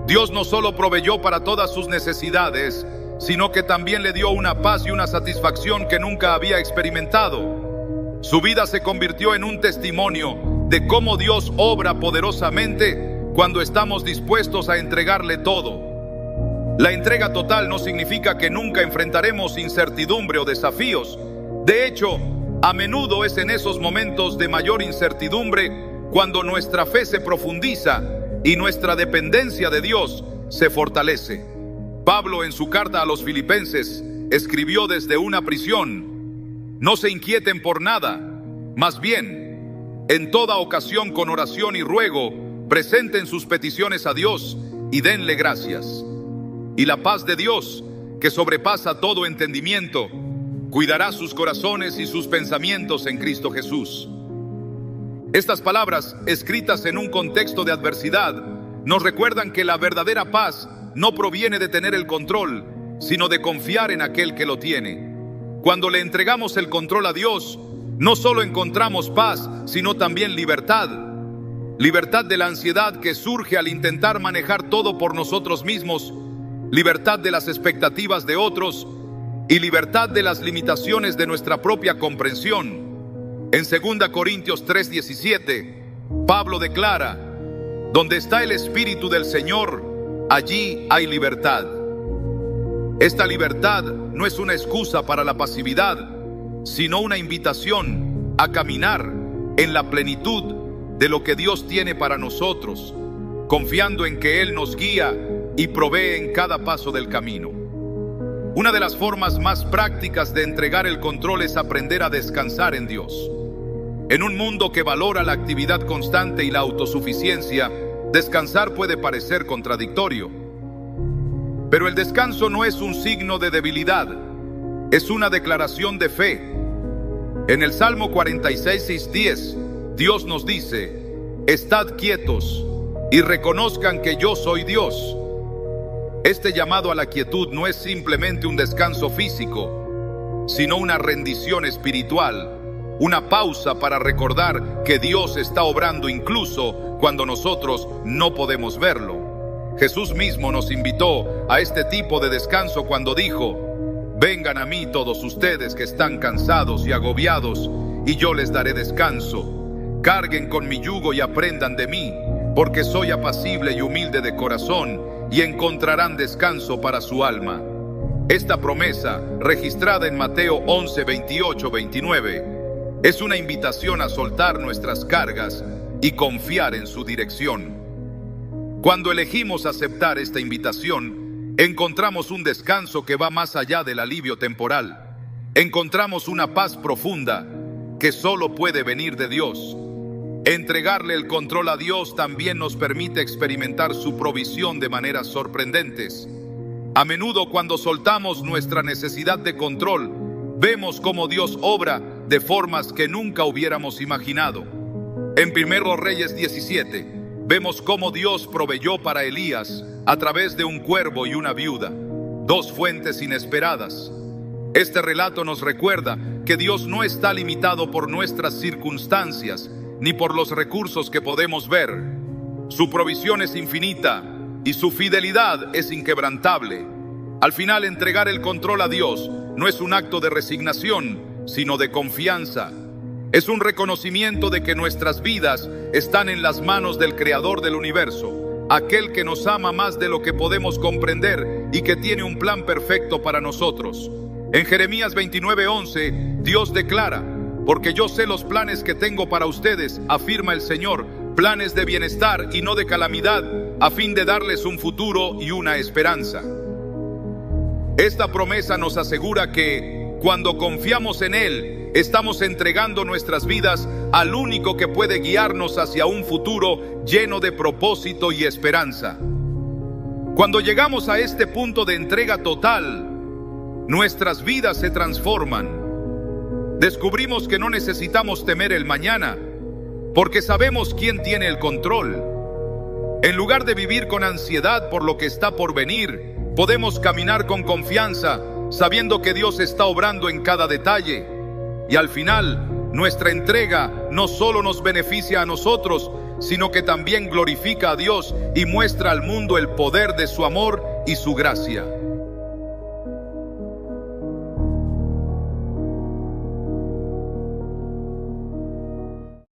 Dios no solo proveyó para todas sus necesidades, sino que también le dio una paz y una satisfacción que nunca había experimentado. Su vida se convirtió en un testimonio de cómo Dios obra poderosamente cuando estamos dispuestos a entregarle todo. La entrega total no significa que nunca enfrentaremos incertidumbre o desafíos. De hecho, a menudo es en esos momentos de mayor incertidumbre cuando nuestra fe se profundiza y nuestra dependencia de Dios se fortalece. Pablo, en su carta a los Filipenses, escribió desde una prisión: no se inquieten por nada, más bien, en toda ocasión con oración y ruego, presenten sus peticiones a Dios y denle gracias. Y la paz de Dios, que sobrepasa todo entendimiento, cuidará sus corazones y sus pensamientos en Cristo Jesús. Estas palabras, escritas en un contexto de adversidad, nos recuerdan que la verdadera paz no proviene de tener el control, sino de confiar en aquel que lo tiene. Cuando le entregamos el control a Dios, no solo encontramos paz, sino también libertad. Libertad de la ansiedad que surge al intentar manejar todo por nosotros mismos, libertad de las expectativas de otros y libertad de las limitaciones de nuestra propia comprensión. En 2 Corintios 3:17, Pablo declara: donde está el Espíritu del Señor, allí hay libertad. Esta libertad no es una excusa para la pasividad, sino una invitación a caminar en la plenitud de lo que Dios tiene para nosotros, confiando en que Él nos guía y provee en cada paso del camino. Una de las formas más prácticas de entregar el control es aprender a descansar en Dios. En un mundo que valora la actividad constante y la autosuficiencia, descansar puede parecer contradictorio. Pero el descanso no es un signo de debilidad, es una declaración de fe. En el Salmo 46:10, Dios nos dice: estad quietos y reconozcan que yo soy Dios. Este llamado a la quietud no es simplemente un descanso físico, sino una rendición espiritual, una pausa para recordar que Dios está obrando incluso cuando nosotros no podemos verlo. Jesús mismo nos invitó a este tipo de descanso cuando dijo: vengan a mí todos ustedes que están cansados y agobiados, y yo les daré descanso. Carguen con mi yugo y aprendan de mí, porque soy apacible y humilde de corazón, y encontrarán descanso para su alma. Esta promesa, registrada en Mateo 11:28-29, es una invitación a soltar nuestras cargas y confiar en su dirección. Cuando elegimos aceptar esta invitación, encontramos un descanso que va más allá del alivio temporal. Encontramos una paz profunda que solo puede venir de Dios. Entregarle el control a Dios también nos permite experimentar su provisión de maneras sorprendentes. A menudo, cuando soltamos nuestra necesidad de control, vemos cómo Dios obra de formas que nunca hubiéramos imaginado. En 1 Reyes 17, vemos cómo Dios proveyó para Elías a través de un cuervo y una viuda, dos fuentes inesperadas. Este relato nos recuerda que Dios no está limitado por nuestras circunstancias ni por los recursos que podemos ver. Su provisión es infinita y su fidelidad es inquebrantable. Al final, entregar el control a Dios no es un acto de resignación, sino de confianza. Es un reconocimiento de que nuestras vidas están en las manos del Creador del universo, aquel que nos ama más de lo que podemos comprender y que tiene un plan perfecto para nosotros. En Jeremías 29:11, Dios declara: porque yo sé los planes que tengo para ustedes, afirma el Señor, planes de bienestar y no de calamidad, a fin de darles un futuro y una esperanza. Esta promesa nos asegura que, cuando confiamos en Él, estamos entregando nuestras vidas al único que puede guiarnos hacia un futuro lleno de propósito y esperanza. Cuando llegamos a este punto de entrega total, nuestras vidas se transforman. Descubrimos que no necesitamos temer el mañana, porque sabemos quién tiene el control. En lugar de vivir con ansiedad por lo que está por venir, podemos caminar con confianza, sabiendo que Dios está obrando en cada detalle. Y al final, nuestra entrega no solo nos beneficia a nosotros, sino que también glorifica a Dios y muestra al mundo el poder de su amor y su gracia.